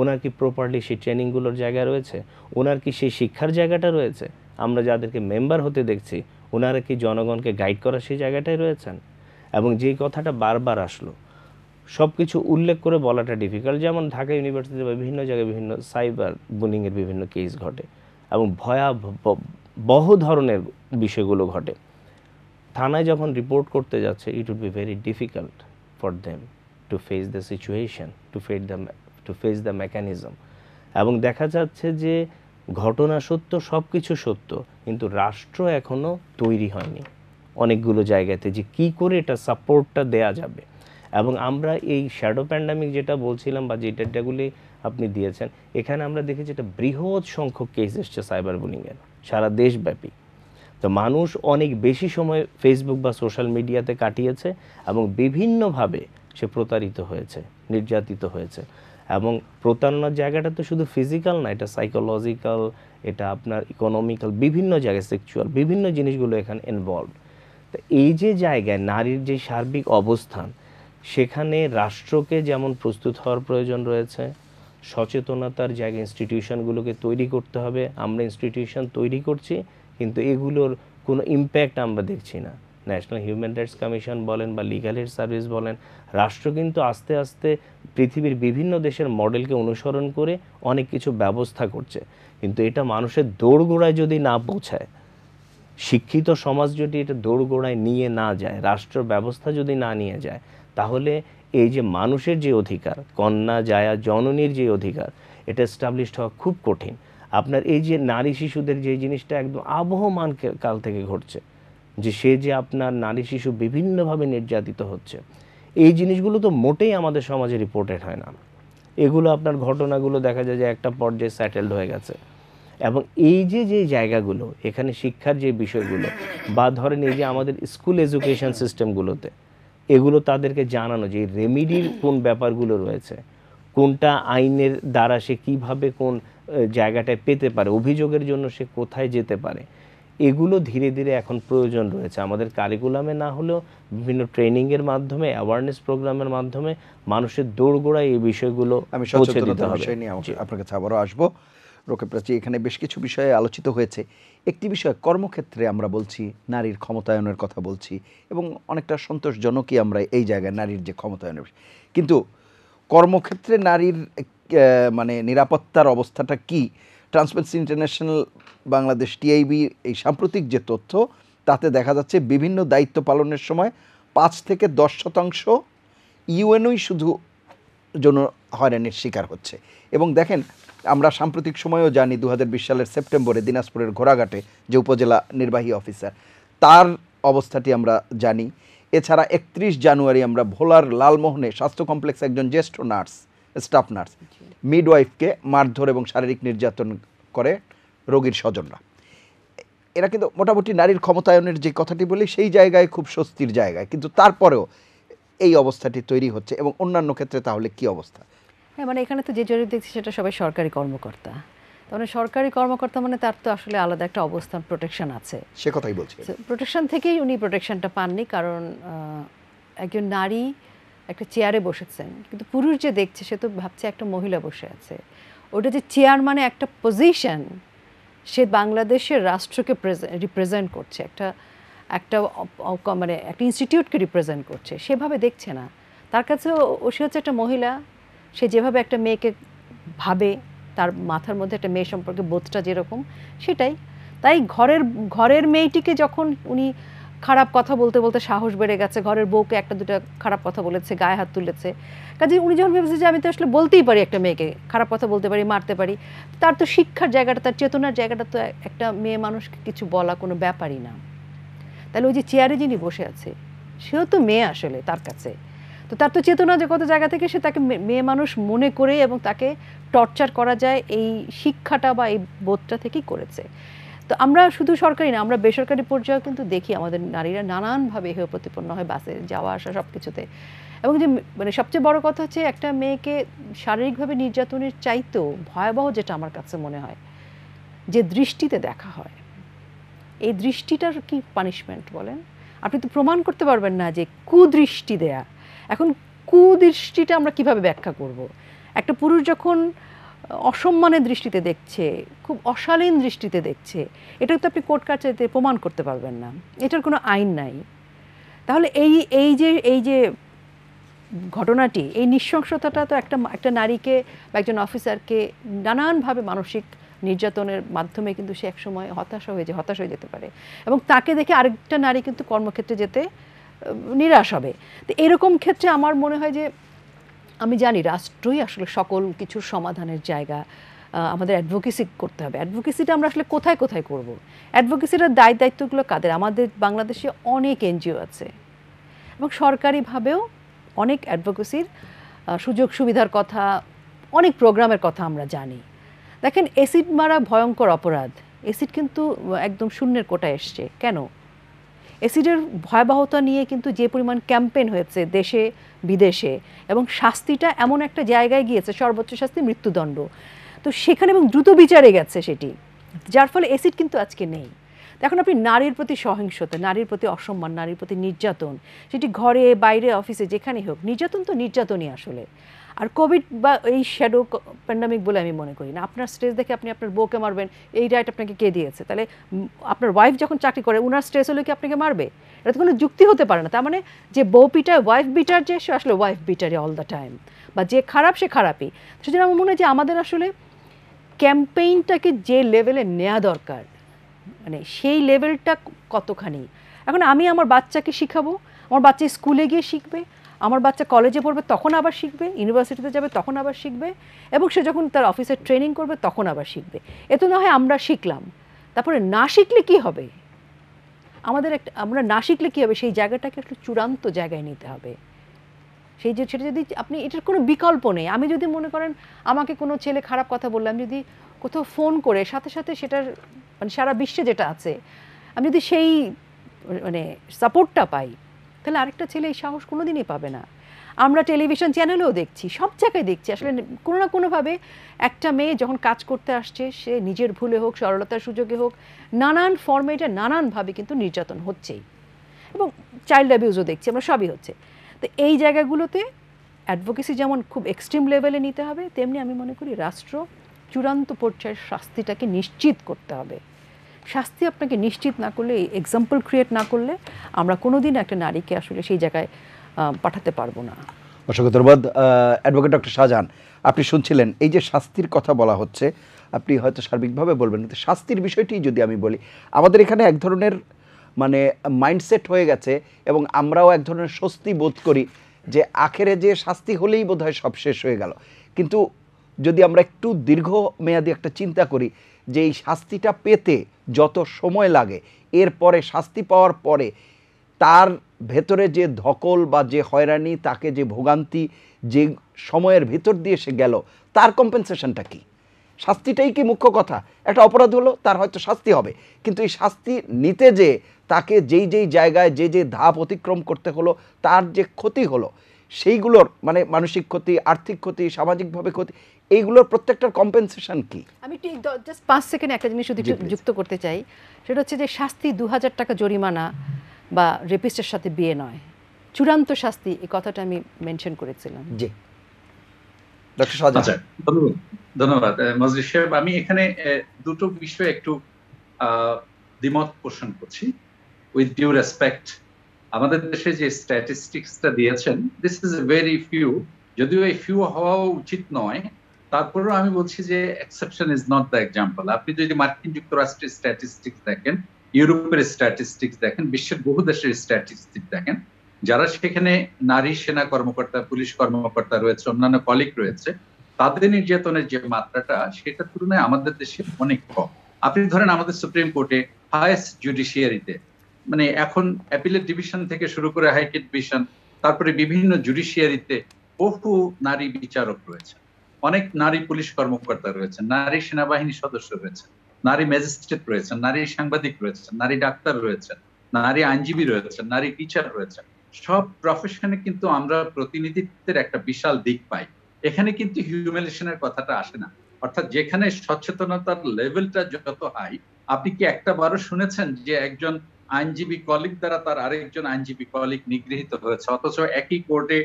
ওনার কি প্রপারলি সেই ট্রেনিংগুলোর জায়গা রয়েছে? ওনার কি সেই শিক্ষার জায়গাটা রয়েছে? আমরা যাদেরকে মেম্বার হতে দেখছি, ওনারা কি জনগণকে গাইড করার সেই জায়গাটাই রয়েছেন? এবং যেই কথাটা বারবার আসলো, সব কিছু উল্লেখ করে বলাটা ডিফিকাল্ট। যেমন ঢাকা ইউনিভার্সিটিতে বা বিভিন্ন জায়গায় বিভিন্ন সাইবার বুলিংয়ের বিভিন্ন কেস ঘটে, এবং ভয়াবহ ধরনের বিষয়গুলো ঘটে। থানায় যখন রিপোর্ট করতে যাচ্ছে, it would be very difficult for them to face the situation, to face the mechanism. এবং দেখা যাচ্ছে যে ঘটনা সত্য, সব কিছু সত্য, কিন্তু রাষ্ট্র এখনও তৈরি হয়নি অনেকগুলো জায়গাতে যে কি করে এটা সাপোর্টটা দেয়া যাবে। এবং আমরা এই শ্যাডো প্যান্ডামিক যেটা বলছিলাম বা যে ডেটাগুলি আপনি দিয়েছেন, এখানে আমরা দেখেছি একটা বৃহৎ সংখ্যক কেস এসছে সাইবার বুলিংয়ের সারা দেশব্যাপী। তো মানুষ অনেক বেশি সময় ফেসবুক বা সোশ্যাল মিডিয়াতে কাটিয়েছে, এবং বিভিন্নভাবে সে প্রতারিত হয়েছে, নির্যাতিত হয়েছে। এবং প্রতারণার জায়গাটা তো শুধু ফিজিক্যাল না, এটা সাইকোলজিক্যাল, এটা আপনার ইকোনমিক্যাল, বিভিন্ন জায়গায় সেক্সুয়াল, বিভিন্ন জিনিসগুলো এখানে ইনভলভ। তো এই যে জায়গায় নারীর যে সার্বিক অবস্থান, সেখানে রাষ্ট্রকে যেমন প্রস্তুত হওয়ার প্রয়োজন রয়েছে, সচেতনতার জায়গায় ইনস্টিটিউশনগুলোকে তৈরি করতে হবে। আমরা ইনস্টিটিউশন তৈরি করছি, কিন্তু এগুলোর কোনো ইম্প্যাক্ট আমরা দেখছি না। ন্যাশনাল হিউম্যান রাইটস কমিশন বলেন বা লিগ্যাল এড সার্ভিস বলেন, রাষ্ট্র কিন্তু আস্তে আস্তে পৃথিবীর বিভিন্ন দেশের মডেলকে অনুসরণ করে অনেক কিছু ব্যবস্থা করছে, কিন্তু এটা মানুষের দোরগোড়ায় যদি না পৌঁছায়, শিক্ষিত সমাজ যদি এটা দোরগোড়ায় নিয়ে না যায়, রাষ্ট্র ব্যবস্থা যদি না নিয়ে যায়, তাহলে এই যে মানুষের যে অধিকার, কন্যা জায়া জননীর যে অধিকার, এটা এস্টাবলিশড হওয়া খুব কঠিন। আপনার এই যে নারী শিশুদের যে জিনিসটা একদম আবহমান কাল থেকে ঘটছে, যে সে যে আপনার নারী শিশু বিভিন্নভাবে নির্যাতিত হচ্ছে, এই জিনিসগুলো তো মোটেই আমাদের সমাজে রিপোর্টেড হয় না। এগুলো আপনার ঘটনাগুলো দেখা যায় যে একটা পর্যায়ে সেটেলড হয়ে গেছে। এবং এই যে যে জায়গাগুলো, এখানে শিক্ষার যে বিষয়গুলো, বা ধরেন এই যে আমাদের স্কুল এডুকেশন সিস্টেমগুলোতে, এগুলো তাদেরকে জানানো যে রেমিডির কোন ব্যাপারগুলো রয়েছে, কোনটা আইনের দ্বারা সে কিভাবে কোন জায়গাটায় পেতে পারে, অভিযোগের জন্য সে কোথায় যেতে পারে, এগুলো ধীরে ধীরে এখন প্রয়োজন রয়েছে। আমাদের কারিকুলামে না হলেও বিভিন্ন ট্রেনিংয়ের মাধ্যমে, অ্যাওয়ারনেস প্রোগ্রামের মাধ্যমে মানুষের দোরগোড়ায় এই বিষয়গুলো আমি পৌঁছে দিতে সচেতনতার হবে। বিষয় নিয়ে আপনার কাছে আবারও আসবো। রোকেব প্রাচী, এখানে বেশ কিছু বিষয়ে আলোচিত হয়েছে। একটি বিষয়, কর্মক্ষেত্রে আমরা বলছি নারীর ক্ষমতায়নের কথা বলছি, এবং অনেকটা সন্তোষজনকই আমরা এই জায়গায় নারীর যে ক্ষমতায়নের বিষয়, কিন্তু কর্মক্ষেত্রে নারীর মানে নিরাপত্তার অবস্থাটা কি? ট্রান্সপারেন্সি ইন্টারন্যাশনাল বাংলাদেশ টিআইবি এই সাম্প্রতিক যে তথ্য, তাতে দেখা যাচ্ছে বিভিন্ন দায়িত্ব পালনের সময় 5 থেকে 10% ইউএনওই শুধু যৌন হয়রানির শিকার হচ্ছে। এবং দেখেন, আমরা সাম্প্রতিক সময়েও জানি 2020 সালের সেপ্টেম্বরে দিনাজপুরের ঘোড়াঘাটে যে উপজেলা নির্বাহী অফিসার, তার অবস্থাটি আমরা জানি। এছাড়া 31 জানুয়ারি আমরা ভোলার লালমোহনে স্বাস্থ্য কমপ্লেক্সে একজন জ্যেষ্ঠ নার্স, স্টাফ নার্স, মিডওয়াইফকে মারধর এবং শারীরিক নির্যাতন করে রোগীর স্বজনরা। এরা কিন্তু মোটামুটি নারীর ক্ষমতায়নের যে কথাটি বলি, সেই জায়গায় খুব স্বস্তির জায়গায়, কিন্তু তারপরেও এই অবস্থাটি তৈরি হচ্ছে। এবং অন্যান্য ক্ষেত্রে তাহলে কি অবস্থা? হ্যাঁ, মানে এখানে তো যে জড়িত দেখছি সেটা সবাই সরকারি কর্মকর্তা। তার মানে সরকারি কর্মকর্তা মানে তার তো আসলে আলাদা একটা অবস্থান, প্রোটেকশন আছে। সে কথাই বলছি। প্রোটেকশন থেকেই উনি প্রোটেকশনটা পাননি, কারণ একজন নারী একটা চেয়ারে বসেছেন, কিন্তু পুরুষ যে দেখছে সে তো ভাবছে একটা মহিলা বসে আছে। ওটা যে চেয়ার মানে একটা পজিশন, সে বাংলাদেশের রাষ্ট্রকে রিপ্রেজেন্ট করছে, একটা একটা মানে একটা ইনস্টিটিউটকে রিপ্রেজেন্ট করছে, সেভাবে দেখছে না। তার কাছে সে হচ্ছে একটা মহিলা, সে যেভাবে একটা মেয়েকে ভাবে, তার মাথার মধ্যে একটা মেয়ে সম্পর্কে বোধটা যেরকম সেটাই। তাই ঘরের মেয়েটিকে যখন উনি খারাপ কথা বলতে বলতে সাহস বেড়ে গেছে, ঘরের বউকে একটা দুটা খারাপ কথা বলেছে, গায়ে হাত তুলেছে, কাজে উনি যখন ভেবেছে যে আমি তো আসলে বলতেই পারি, একটা মেয়েকে খারাপ কথা বলতে পারি, মারতে পারি, তার তো শিক্ষার জায়গাটা, তার চেতনার জায়গাটা তো একটা মেয়ে মানুষকে কিছু বলা কোনো ব্যাপারই না। তাহলে ওই যে চেয়ারে যিনি বসে আছে সেও তো মেয়ে আসলে তার কাছে, তো তার তো চেতনা জগত জায়গা থেকে সে তাকে মেয়ে মানুষ মনে করে এবং তাকে টর্চার করা যায় এই শিক্ষাটা বা এই বোধটা থেকেই করেছে। তো আমরা শুধু সরকারি না, আমরা বেসরকারি পর্যায়েও কিন্তু দেখি আমাদের নারীরা নানানভাবে হেয় প্রতিপন্ন হয়, বাসে যাওয়া আসা সব কিছুতে। এবং যে মানে সবচেয়ে বড় কথা হচ্ছে একটা মেয়েকে শারীরিকভাবে নির্যাতনের চাইতেও ভয়াবহ যেটা আমার কাছে মনে হয়, যে দৃষ্টিতে দেখা হয়, এই দৃষ্টিটার কি পানিশমেন্ট বলেন? আপনি তো প্রমাণ করতে পারবেন না যে কুদৃষ্টি দেয়া। এখন কুদৃষ্টিটা আমরা কিভাবে ব্যাখ্যা করব? একটা পুরুষ যখন অসম্মানের দৃষ্টিতে দেখছে, খুব অশালীন দৃষ্টিতে দেখছে, এটা তো আপনি কোর্ট কাছারিতে প্রমাণ করতে পারবেন না, এটার কোনো আইন নাই। তাহলে এই যে ঘটনাটি, এই নৃশংসতাটা তো একটা নারীকে বা একজন অফিসারকে নানানভাবে মানসিক নির্যাতনের মাধ্যমে কিন্তু সে একসময় হতাশ হয়ে যেতে পারে, এবং তাকে দেখে আরেকটা নারী কিন্তু কর্মক্ষেত্রে যেতে নিরাশ হবে। তো এরকম ক্ষেত্রে আমার মনে হয় যে, আমি জানি রাষ্ট্রই আসলে সকল কিছুর সমাধানের জায়গা, আমাদের অ্যাডভোকেসি করতে হবে। অ্যাডভোকেসিটা আমরা আসলে কোথায় কোথায় করব? অ্যাডভোকেসিটার দায়িত্বগুলো কাদের? আমাদের বাংলাদেশে অনেক এনজিও আছে এবং সরকারিভাবেও অনেক অ্যাডভোকেসির সুযোগ সুবিধার কথা, অনেক প্রোগ্রামের কথা আমরা জানি। দেখেন, অ্যাসিড মারা ভয়ঙ্কর অপরাধ, অ্যাসিড কিন্তু একদম শূন্যের কোটায় এসছে। কেন? অ্যাসিডের ভয়াবহতা নিয়ে কিন্তু যে পরিমাণ ক্যাম্পেইন হয়েছে দেশে বিদেশে, এবং শাস্তিটা এমন একটা জায়গায় গিয়েছে, সর্বোচ্চ শাস্তি মৃত্যুদণ্ড, তো সেখানে এবং দ্রুত বিচারে গেছে সেটি, যার ফলে অ্যাসিড কিন্তু আজকে নেই। এখন আপনি নারীর প্রতি সহিংসতা, নারীর প্রতি অসম্মান, নারীর প্রতি নির্যাতন, সেটি ঘরে বাইরে অফিসে যেখানেই হোক, নির্যাতন তো নির্যাতনই আসলে। আর কোভিড বা এই শ্যাডো প্যান্ডামিক বলে আমি মনে করি না। আপনার স্ট্রেস দেখে আপনি আপনার বউকে মারবেন, এই রাইট আপনাকে কে দিয়েছে? তাহলে আপনার ওয়াইফ যখন চাকরি করে, উনার স্ট্রেস হলে কি আপনাকে মারবে? এটা তো কোনো যুক্তি হতে পারে না। তার মানে যে বউ পিটার, ওয়াইফ বিটার, যে সে আসলে ওয়াইফ বিটারে অল দ্য টাইম, বা যে খারাপ সে খারাপই। সেজন্য আমার মনে হয় যে আমাদের আসলে ক্যাম্পেইনটাকে যে লেভেলে নেওয়া দরকার, মানে সেই লেভেলটা কতখানি। এখন আমি আমার বাচ্চাকে শিখাবো, আমার বাচ্চা স্কুলে গিয়ে শিখবে, আমার বাচ্চা কলেজে পড়বে তখন আবার শিখবে, ইউনিভার্সিটিতে যাবে তখন আবার শিখবে, এবং সে যখন তার অফিসের ট্রেনিং করবে তখন আবার শিখবে। এ তো না হয় আমরা শিখলাম, তারপরে না শিখলে কি হবে? আমরা না শিখলে কী হবে? সেই জায়গাটাকে একটু চূড়ান্ত জায়গায় নিতে হবে। সেটা যদি আপনি, এটার কোনো বিকল্প নেই। আমি যদি মনে করেন আমাকে কোনো ছেলে খারাপ কথা বললাম, যদি কোথাও ফোন করে সাথে সাথে সেটার মানে সারা বিশ্বে যেটা আছে, আমি যদি সেই মানে সাপোর্টটা পাই, তাহলে আরেকটা ছেলে এই সাহস কোনো দিনই পাবে না। আমরা টেলিভিশন চ্যানেলেও দেখছি, সব জায়গায় দেখছি, আসলে কোনো না কোনোভাবে একটা মেয়ে যখন কাজ করতে আসছে, সে নিজের ভুলে হোক, সরলতার সুযোগে হোক, নানান ফর্মেটে নানানভাবে কিন্তু নির্যাতন হচ্ছেই, এবং চাইল্ড অ্যাবিউজও দেখছি আমরা, সবই হচ্ছে। তো এই জায়গাগুলোতে অ্যাডভোকেসি যেমন খুব এক্সট্রিম লেভেলে নিতে হবে, তেমনি আমি মনে করি রাষ্ট্র চূড়ান্ত পর্যায়ের শাস্তিটাকে নিশ্চিত করতে হবে। শাস্তি আপনাকে নিশ্চিত না করলে, এক্সাম্পল ক্রিয়েট না করলে, আমরা কোনোদিন একটা নারীকে আসলে সেই জায়গায় পাঠাতে পারবো না। অসংখ্য ধন্যবাদ অ্যাডভোকেট ডক্টর শাহজাহান। আপনি শুনছিলেন এই যে শাস্তির কথা বলা হচ্ছে, আপনি হয়তো সার্বিকভাবে বলবেন, কিন্তু শাস্তির বিষয়টি যদি আমি বলি, আমাদের এখানে এক ধরনের মানে মাইন্ডসেট হয়ে গেছে, এবং আমরাও এক ধরনের স্বস্তি বোধ করি যে আখেরে যে শাস্তি হলেই বোধহয় সব শেষ হয়ে গেল। কিন্তু যদি আমরা একটু দীর্ঘমেয়াদী একটা চিন্তা করি যে এই শাস্তিটা পেতে যত সময় লাগে, এরপরে শাস্তি পাওয়ার পরে তার ভেতরে যে ধকল বা যে হয়রানি, তাকে যে ভোগান্তি, যে সময়ের ভিতর দিয়ে সে গেল, তার কম্পেনসেশনটা কি? শাস্তিটাই কি মুখ্য কথা? একটা অপরাধ হলো, তার হয়তো শাস্তি হবে, কিন্তু এই শাস্তি নিতে যে তাকে যেই যেই জায়গায় যে যে ধাপ অতিক্রম করতে হলো, তার যে ক্ষতি হলো, সেইগুলোর মানে মানসিক ক্ষতি, আর্থিক ক্ষতি, সামাজিকভাবে ক্ষতি, এইগুলোর প্রত্যেকটার কম্পেনসেশন কি? আমি একটু জাস্ট 5 সেকেন্ড একটা জিনিস শুধু জি, please. যুক্ত করতে চাই। সেটা হচ্ছে যে শাস্তি 2000 টাকা জরিমানা বা রেপিস্টের সাথে বিয়ে নয়, চূড়ান্ত শাস্তি, এই কথাটা আমি মেনশন করেছিলাম। জি, ডক্টর শাহজাহান। আচ্ছা, ধন্যবাদ ধন্যবাদ মজলিস সাহেব। আমি এখানে দুটো বিষয়ে একটু দ্বিমত পোষণ করছি। উইথ ডিউ রেসপেক্ট, আমাদের দেশে যে স্ট্যাটিস্টিক্সটা দিয়েছেন, this is a very few, যদিও এই ফিউ হওয়া উচিত নয়, তারপরেও আমি বলছি যে exception is not the example. আপনি যদি মার্কিন যুক্তরাষ্ট্রের স্ট্যাটিস্টিক্স দেখেন, ইউরোপের স্ট্যাটিস্টিক্স দেখেন, বিশ্বের বহু দেশের স্ট্যাটিস্টিক্স দেখেন, যারা সেখানে নারী সেনা কর্মকর্তা, পুলিশ কর্মকর্তা রয়েছে, অন্যান্য কলিগ রয়েছে, তাদের নির্যাতনের যে মাত্রাটা, সেটার তুলনায় আমাদের দেশে অনেক কম। আপনি ধরেন আমাদের সুপ্রিম কোর্টে, হাইয়েস্ট জুডিশিয়ারিতে, মানে এখন অ্যাপিলেট ডিভিশন থেকে শুরু করে হাইকোর্ট ডিভিশন, তারপরে বিভিন্ন জুডিশিয়ারিতে বহু নারী বিচারক রয়েছে, অনেক নারী পুলিশ কর্মকর্তা রয়েছেন, নারী সেনাবাহিনী সদস্য রয়েছেন, নারী ম্যাজিস্ট্রেট রয়েছেন, নারী সাংবাদিক রয়েছেন, নারী ডাক্তার রয়েছেন, নারী আইনজীবী রয়েছেন, নারী টিচার রয়েছেন। সব প্রফেশনে কিন্তু আমরা প্রতিনিধিত্বের একটা বিশাল দিক পাই। এখানে কিন্তু হিউমিলেশনের কথাটা আসে না। অর্থাৎ যেখানে সচেতনতার লেভেলটা যত হাই, আপনি কি একটা বারও শুনেছেন যে একজন আইনজীবী কলিগ দ্বারা তার আরেকজন আইনজীবী কলিগ নিগৃহীত হয়েছে? অথচ একই কোর্টে,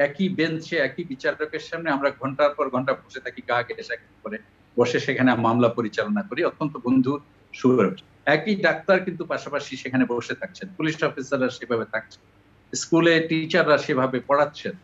একই বেঞ্চে, একই বিচারকের সামনে আমরা ঘন্টার পর ঘন্টা বসে থাকি, গা কেটে করে বসে সেখানে মামলা পরিচালনা করি, অত্যন্ত বন্ধু সুর। একই ডাক্তার কিন্তু পাশাপাশি সেখানে বসে থাকছেন, পুলিশ অফিসাররা সেভাবে থাকছেন, স্কুলে টিচাররা সেভাবে পড়াচ্ছেন,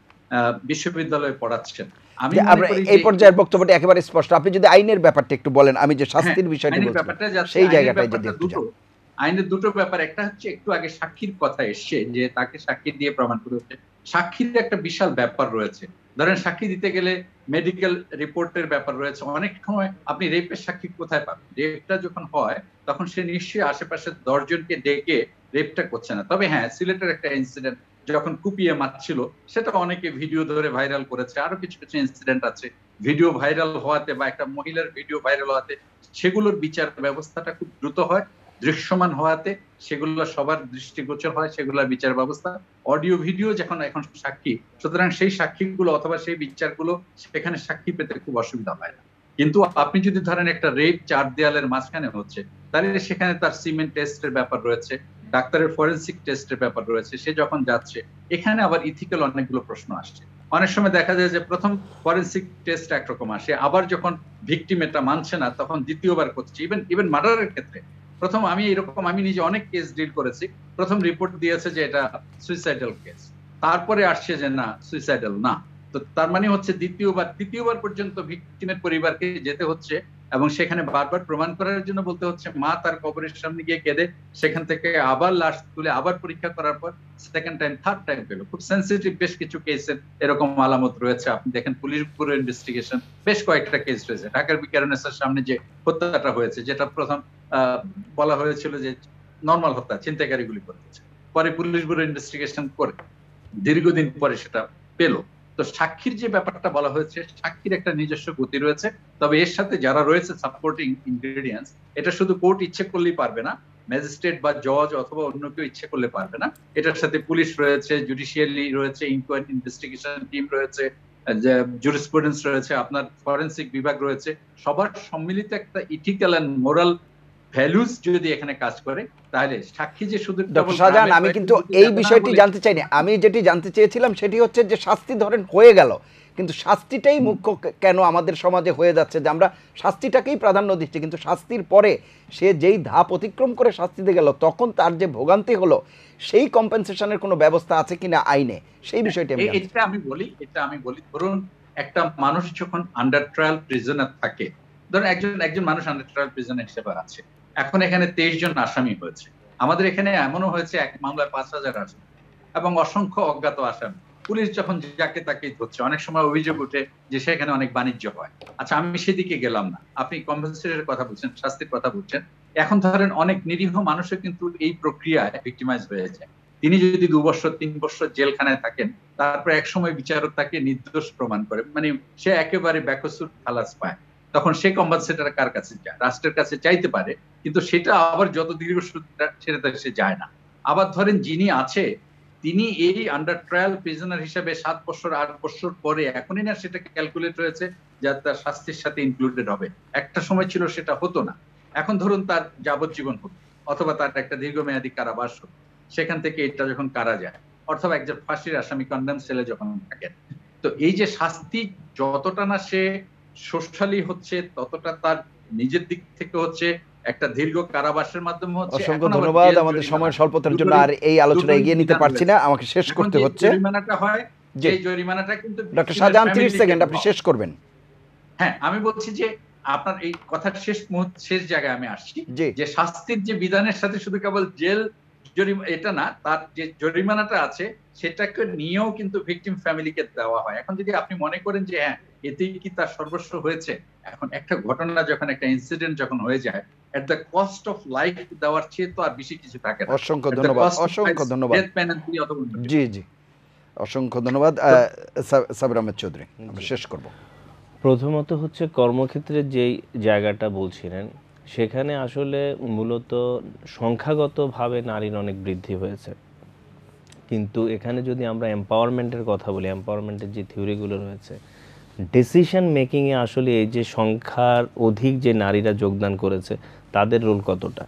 বিশ্ববিদ্যালয়ে পড়াচ্ছেন। আমি যে মনে আমরা করি এই পর্যায়ের বক্তব্যটা একেবারে স্পষ্ট। আপনি যদি আইনের ব্যাপারটা একটু বলেন, আমি যে শাস্তির বিষয়টি আইনের বলছিলাম ব্যাপারটা যাচ্ছে, সেই আইনের জায়গাটায় যদি ব্যাপারটা একটু দুটো। যান। আইনের দুটো ব্যাপার, একটা হচ্ছে একটু আগে সাক্ষীর কথা এসছে, যে তাকে সাক্ষী দিয়ে প্রমাণ করে হচ্ছে, সাক্ষীর একটা বিশাল ব্যাপার রয়েছে। ধরেন সাক্ষী দিতে গেলে মেডিকেল রিপোর্টের ব্যাপার রয়েছে। অনেক সময় আপনি রেপের সাক্ষী কোথায় পাবেন? রেপটা যখন হয় তখন সে নিশ্চয়ই আশেপাশে 10 জনকে ডেকে রেপটা করছে না। তবে হ্যাঁ, সিলেটের একটা ইনসিডেন্ট যখন কুপিয়ে মারছিল, সেটা অনেকে ভিডিও ধরে ভাইরাল করেছে। আরো কিছু কিছু ইনসিডেন্ট আছে ভিডিও ভাইরাল হওয়াতে বা একটা মহিলার ভিডিও ভাইরাল হওয়াতে সেগুলোর বিচার ব্যবস্থাটা খুব দ্রুত হয়, দৃশ্যমান হওয়াতে সেগুলো সবার দৃষ্টিগোচর হয়, সেগুলোর বিচার ব্যবস্থা। অডিও ভিডিও যখন এখন সাক্ষী, সুতরাং সেই সাক্ষীগুলো অথবা সেই বিচারগুলো সেখানে সাক্ষী পেতে খুব অসুবিধা হয় না। কিন্তু আপনি যদি ধরেন একটা রেপ 4 দেয়ালের মাঝখানে হচ্ছে, তাহলে সেখানে তার সিমেন্ট টেস্টের ব্যাপার রয়েছে, ডাক্তারের ফরেন্সিক টেস্টের ব্যাপার রয়েছে। সে যখন যাচ্ছে, এখানে আবার ইথিক্যাল অনেকগুলো প্রশ্ন আসছে। অনেক সময় দেখা যায় যে প্রথম ফরেন্সিক টেস্ট একরকম আসে, আবার যখন ভিকটিম এটা মানছে না, তখন দ্বিতীয়বার করছে। ইভেন মার্ডারের ক্ষেত্রে প্রথম, আমি নিজে অনেক কেস ডিল করেছি, প্রথম রিপোর্ট দিয়েছে যে এটা সুইসাইডাল কেস, তারপরে আসছে যে না, সুইসাইডাল না। তো তার মানে হচ্ছে তৃতীয়বার পর্যন্ত ভিকটিমের পরিবারকে যেতে হচ্ছে এবং সেখানে বারবার প্রমাণ করার জন্য বলতে হচ্ছে, মা তার কবরের সামনে গিয়ে কেঁদে সেখান থেকে আবার লাশ তুলে আবার পরীক্ষা করার পর সেকেন্ড টাইম, থার্ড টাইম পেল। খুব সেন্সিটিভ বেশ কিছু কেসের এরকম আলামত রয়েছে। আপনি দেখেন পুলিশ ব্যুরো ইনভেস্টিগেশন বেশ কয়েকটা কেস রয়েছে। ঢাকার বিকারুনেসের সামনে যে হত্যাটা হয়েছে, যেটা প্রথম বলা হয়েছিল যে নর্মাল হত্যা, ছিনতাইকারীগুলি করেছে, পরে পুলিশ ব্যুরো ইনভেস্টিগেশন করে দীর্ঘদিন পরে সেটা পেল। তো সাক্ষীর যে ব্যাপারটা বলা হয়েছে, সাক্ষীর একটা নিজস্ব গতি রয়েছে, তবে এর সাথে যারা রয়েছে সাপোর্টিং ইনগ্রেডিয়েন্টস, এটা শুধু কোর্ট ইচ্ছে করলেই পারবে না, ম্যাজিস্ট্রেট বা জজ অথবা অন্য কেউ ইচ্ছে করলে পারবে না। এটার সাথে পুলিশ রয়েছে, জুডিশিয়ারি রয়েছে, ইনকোয়ারি ইনভেস্টিগেশন টিম রয়েছে, জুরিসপ্রুডেন্স রয়েছে, আপনার ফরেন্সিক বিভাগ রয়েছে। সবার সম্মিলিত একটা ইথিক্যাল এন্ড মোরাল ভ্যালুস যদি এখানে কাজ করে, তাহলে সাক্ষী যে শুধু ডক্টর শাহজাহান, আমি কিন্তু এই বিষয়টি জানতে চাইনি। আমি যেটি জানতে চেয়েছিলাম সেটি হচ্ছে যে শাস্তি ধরেন হয়ে গেল, কিন্তু শাস্তিটাই মুখ্য কেন আমাদের সমাজে হয়ে যাচ্ছে, যে আমরা শাস্তিটাকেই প্রাধান্য দিচ্ছি, কিন্তু শাস্তির পরে সে যেই ধাপ অতিক্রম করে শাস্তিতে গেল, তখন তার যে ভোগান্তি হলো, সেই কম্পেনসেশনের কোনো ব্যবস্থা আছে কিনা আইনে, সেই বিষয়টি এটা আমি বলি। ধরুন একটা মানুষ যখন আন্ডার ট্রায়াল প্রিজনার থাকে, ধরুন একজন মানুষ আন্ডার ট্রায়াল প্রিজনার হিসেবে আছে, এখন এখানে 23 জন আসামি হয়েছে। আমাদের এখানে এমনও হয়েছে এক মামলায় 5000 আসামি এবং অসংখ্য অজ্ঞাত আসামি। পুলিশ যখন যাকে তাকে ধরছে, অনেক সময় অভিযোগ উঠে যে সেখানে অনেক বাণিজ্য হয়। আচ্ছা, আমি সেদিকে গেলাম না, আপনি কম্পেনসেশনের কথা বলছেন, শাস্তির কথা বলছেন। এখন ধরেন অনেক নিরীহ মানুষও কিন্তু এই প্রক্রিয়ায় ভিক্টিমাইজ হয়ে যায়। তিনি যদি 2 বছর 3 বছর জেলখানায় থাকেন, তারপর এক সময় বিচারক তাকে নির্দোষ প্রমাণ করে, মানে সে একেবারে বেকসুর খালাস পায়, তখন সে কম্পেনসেটর কার কাছে যায়? রাষ্ট্রের কাছে চাইতে পারে, কিন্তু সেটা আবার যত দীর্ঘ সেটা সে যায় না। আবার ধরেন যিনি আছে তিনি এই আন্ডার ট্রায়াল প্রিজনার হিসেবে 7 বছর 8 বছর পরে এখনই না সেটাকে ক্যালকুলেট হয়েছে যা তার শাস্তির সাথে ইনক্লুডেড হবে। একটা সময় ছিল সেটা হতো না। এখন ধরুন তার যাবজ্জীবন হতো, অথবা তার একটা দীর্ঘমেয়াদী কারাবাস হতো, সেখান থেকে এটা যখন কারা যায়, অথবা একজন ফাঁসির আসামি কন্ডেম সেলে যখন থাকেন। তো এই যে শাস্তি যতটা না সে সোশ্যালি হচ্ছে, ততটা তার নিজের দিক থেকে হচ্ছে একটা দীর্ঘ কারাবাসের মাধ্যমে হচ্ছে। অসংখ্য এখন আবার ধন্যবাদ। জেল আমাদের জরিমানা, সময় স্বল্পতার জন্য দুটোরই আর এই আলোচনা দুটোরই এগিয়ে নিতে বিধান পারছি না, রয়েছে। আমাকে শেষ এখন করতে যে হচ্ছে। জরিমানাটা হয়, জি যে জরিমানাটা কিন্তু ডক্টর victim-এর শাহজাহান 30 family-কে সেকেন্ড, আপনি দেওয়া শেষ হয়। করবেন। হ্যাঁ, আমি বলছি যে আপনার এই কথার শেষ জায়গায় আমি আসছি, জি যে শাস্তির যে বিধানের সাথে শুধু কেবল জেল জরিমানা এটা না, তার যে জরিমানাটা আছে সেটাকে নিয়েও কিন্তু ভিকটিম ফ্যামিলিকে দেওয়া হয়। এখন যদি আপনি মনে করেন যে হ্যাঁ এতেই কি তার সর্বস্ব হয়েছে, এখন একটা ঘটনা যখন, একটা ইনসিডেন্ট যখন হয়ে যায়, at the cost of life দেওয়ার চেয়ে তো আর বেশি কিছু থাকে না। অসংখ্য At the ধন্যবাদ, cost of অসংখ্য life, ধন্যবাদ। death penalty অথবা অন্য কিছু। জি জি অসংখ্য ধন্যবাদ। সাবির আহমেদ চৌধুরী, আমরা শেষ করব। প্রথমত হচ্ছে কর্মক্ষেত্রের যেই জায়গাটা বলছিলেন, সেখানে আসলে মূলত সংখ্যাগতভাবে নারীর অনেক বৃদ্ধি হয়েছে, কিন্তু এখানে যদি আমরা এম্পাওয়ারমেন্টের কথা বলি, এম্পাওয়ারমেন্টের যে থিওরিগুলো রয়েছে, ডিসিশন মেকিংয়ে আসলে এই যে সংখ্যার অধিক যে নারীরা যোগদান করেছে তাদের রোল কতটা,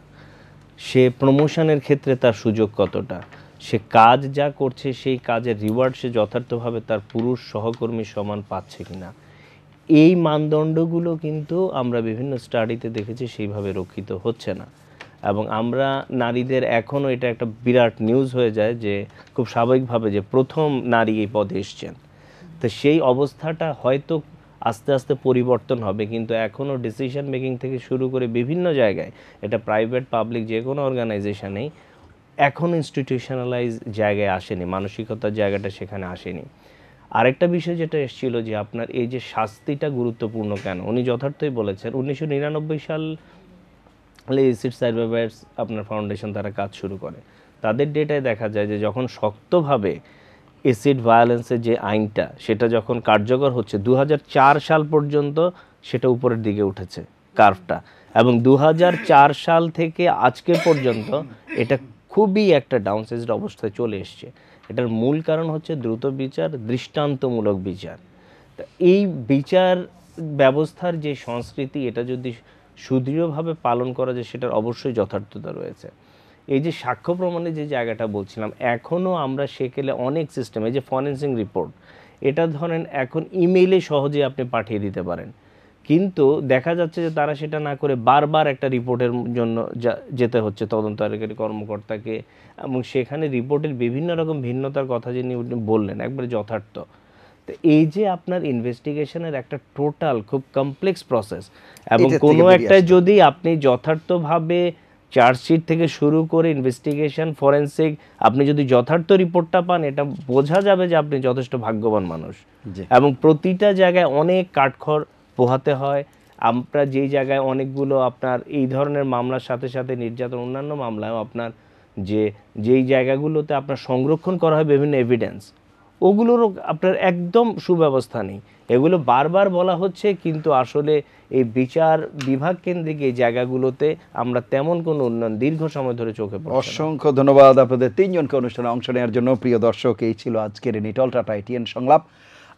সে প্রমোশনের ক্ষেত্রে তার সুযোগ কতটা, সে কাজ যা করছে সেই কাজের রিওয়ার্ড সে যথার্থভাবে তার পুরুষ সহকর্মী সমান পাচ্ছে কিনা, এই মানদণ্ডগুলো কিন্তু আমরা বিভিন্ন স্টাডিতে দেখেছি সেইভাবে রক্ষিত হচ্ছে না। এবং আমরা নারীদের এখনও এটা একটা বিরাট নিউজ হয়ে যায় যে খুব স্বাভাবিকভাবে যে প্রথম নারী এই পদে এসছেন, তো সেই অবস্থাটা হয়তো আস্তে আস্তে পরিবর্তন হবে, কিন্তু এখনও ডিসিশন মেকিং থেকে শুরু করে বিভিন্ন জায়গায়, এটা প্রাইভেট পাবলিক যে কোনো অর্গানাইজেশনেই এখন ইনস্টিটিউশনালাইজ জায়গায় আসেনি, মানসিকতার জায়গাটা সেখানে আসেনি। আরেকটা বিষয় যেটা এসেছিল যে আপনার এই যে শাস্তিটা গুরুত্বপূর্ণ কেন, উনি যথার্থই বলেছেন। 1999 সালে এসিড সার্ভাইভার্স আপনার ফাউন্ডেশন তারা কাজ শুরু করে, তাদের ডেটায় দেখা যায় যে যখন শক্তভাবে এসিড ভায়োলেন্সের যে আইনটা সেটা যখন কার্যকর হচ্ছে 2004 সাল পর্যন্ত সেটা উপরের দিকে উঠেছে কার্ভটা, এবং 2004 সাল থেকে আজকে পর্যন্ত এটা খুবই একটা ডাউনসাইজড অবস্থায় চলে এসছে। এটার মূল কারণ হচ্ছে দ্রুত বিচার, দৃষ্টান্তমূলক বিচার। তা এই বিচার ব্যবস্থার যে সংস্কৃতি, এটা যদি সুদৃঢ়ভাবে পালন করা যায় সেটার অবশ্যই যথার্থতা রয়েছে। এই যে সাক্ষ্য প্রমাণের যে জায়গাটা বলছিলাম, এখনও আমরা সেকেলে অনেক সিস্টেম, এই যে ফরেন্সিক রিপোর্ট, এটা ধরেন এখন ইমেইলে সহজে আপনি পাঠিয়ে দিতে পারেন, কিন্তু দেখা যাচ্ছে যে তারা সেটা না করে বারবার একটা রিপোর্টের জন্য যেতে হচ্ছে তদন্তকারী কর্মকর্তাকে, এবং সেখানে রিপোর্টের বিভিন্ন রকম ভিন্নতার কথা যিনি বললেন একবারে যথার্থ। তো এই যে আপনার ইনভেস্টিগেশনের একটা টোটাল খুব কমপ্লেক্স প্রসেস, এবং এটার থেকে কোনো বেরিয়ে একটা আসতে যদি আপনি যথার্থভাবে চার্জশিট থেকে শুরু করে ইনভেস্টিগেশন, ফরেন্সিক, আপনি যদি যথার্থ রিপোর্টটা পান, এটা বোঝা যাবে যে আপনি যথেষ্ট ভাগ্যবান মানুষ। জি এবং প্রতিটা জায়গায় অনেক কাঠখড় পোহাতে হয়। আমরা যেই জায়গায় অনেকগুলো আপনার এই ধরনের মামলার সাথে সাথে নির্যাতন অন্যান্য মামলায় আপনার যেই জায়গাগুলোতে আপনার সংরক্ষণ করা হয় বিভিন্ন এভিডেন্স, ওগুলোরও আপনার একদম সুব্যবস্থা নেই। এগুলো বারবার বলা হচ্ছে, কিন্তু আসলে এই বিচার বিভাগ কেন্দ্রিক এই জায়গাগুলোতে আমরা তেমন কোনো উন্নয়ন দীর্ঘ সময় ধরে চোখে পড়ছে না। অসংখ্য ধন্যবাদ আপনাদের তিনজনকে অনুষ্ঠানে অংশ নেওয়ার জন্য। প্রিয় দর্শক, এই ছিল আজকের নিটল টাটা এটিএন সংলাপ।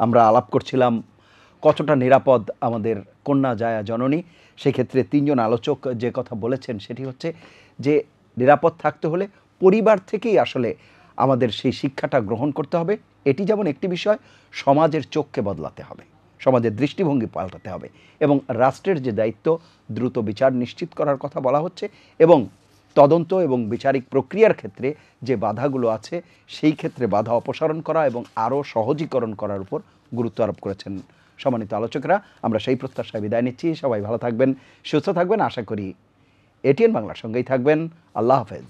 আমরা আলাপ করছিলাম কতটা নিরাপদ আমাদের কন্যা জায়া জননী। সেক্ষেত্রে তিনজন আলোচক যে কথা বলেছেন সেটি হচ্ছে যে নিরাপদ থাকতে হলে পরিবার থেকেই আসলে আমাদের সেই শিক্ষাটা গ্রহণ করতে হবে। এটি যেমন একটি বিষয়, সমাজের চোখকে বদলাতে হবে, সমাজের দৃষ্টিভঙ্গি পাল্টাতে হবে, এবং রাষ্ট্রের যে দায়িত্ব দ্রুত বিচার নিশ্চিত করার কথা বলা হচ্ছে, এবং তদন্ত এবং বিচারিক প্রক্রিয়ার ক্ষেত্রে যে বাধাগুলো আছে সেই ক্ষেত্রে বাধা অপসারণ করা এবং আরও সহজীকরণ করার উপর গুরুত্ব আরোপ করেছেন সম্মানিত আলোচকরা। আমরা সেই প্রত্যাশায় বিদায় নিচ্ছি। সবাই ভালো থাকবেন, সুস্থ থাকবেন, আশা করি এটিএন বাংলার সঙ্গেই থাকবেন। আল্লাহ হাফেজ।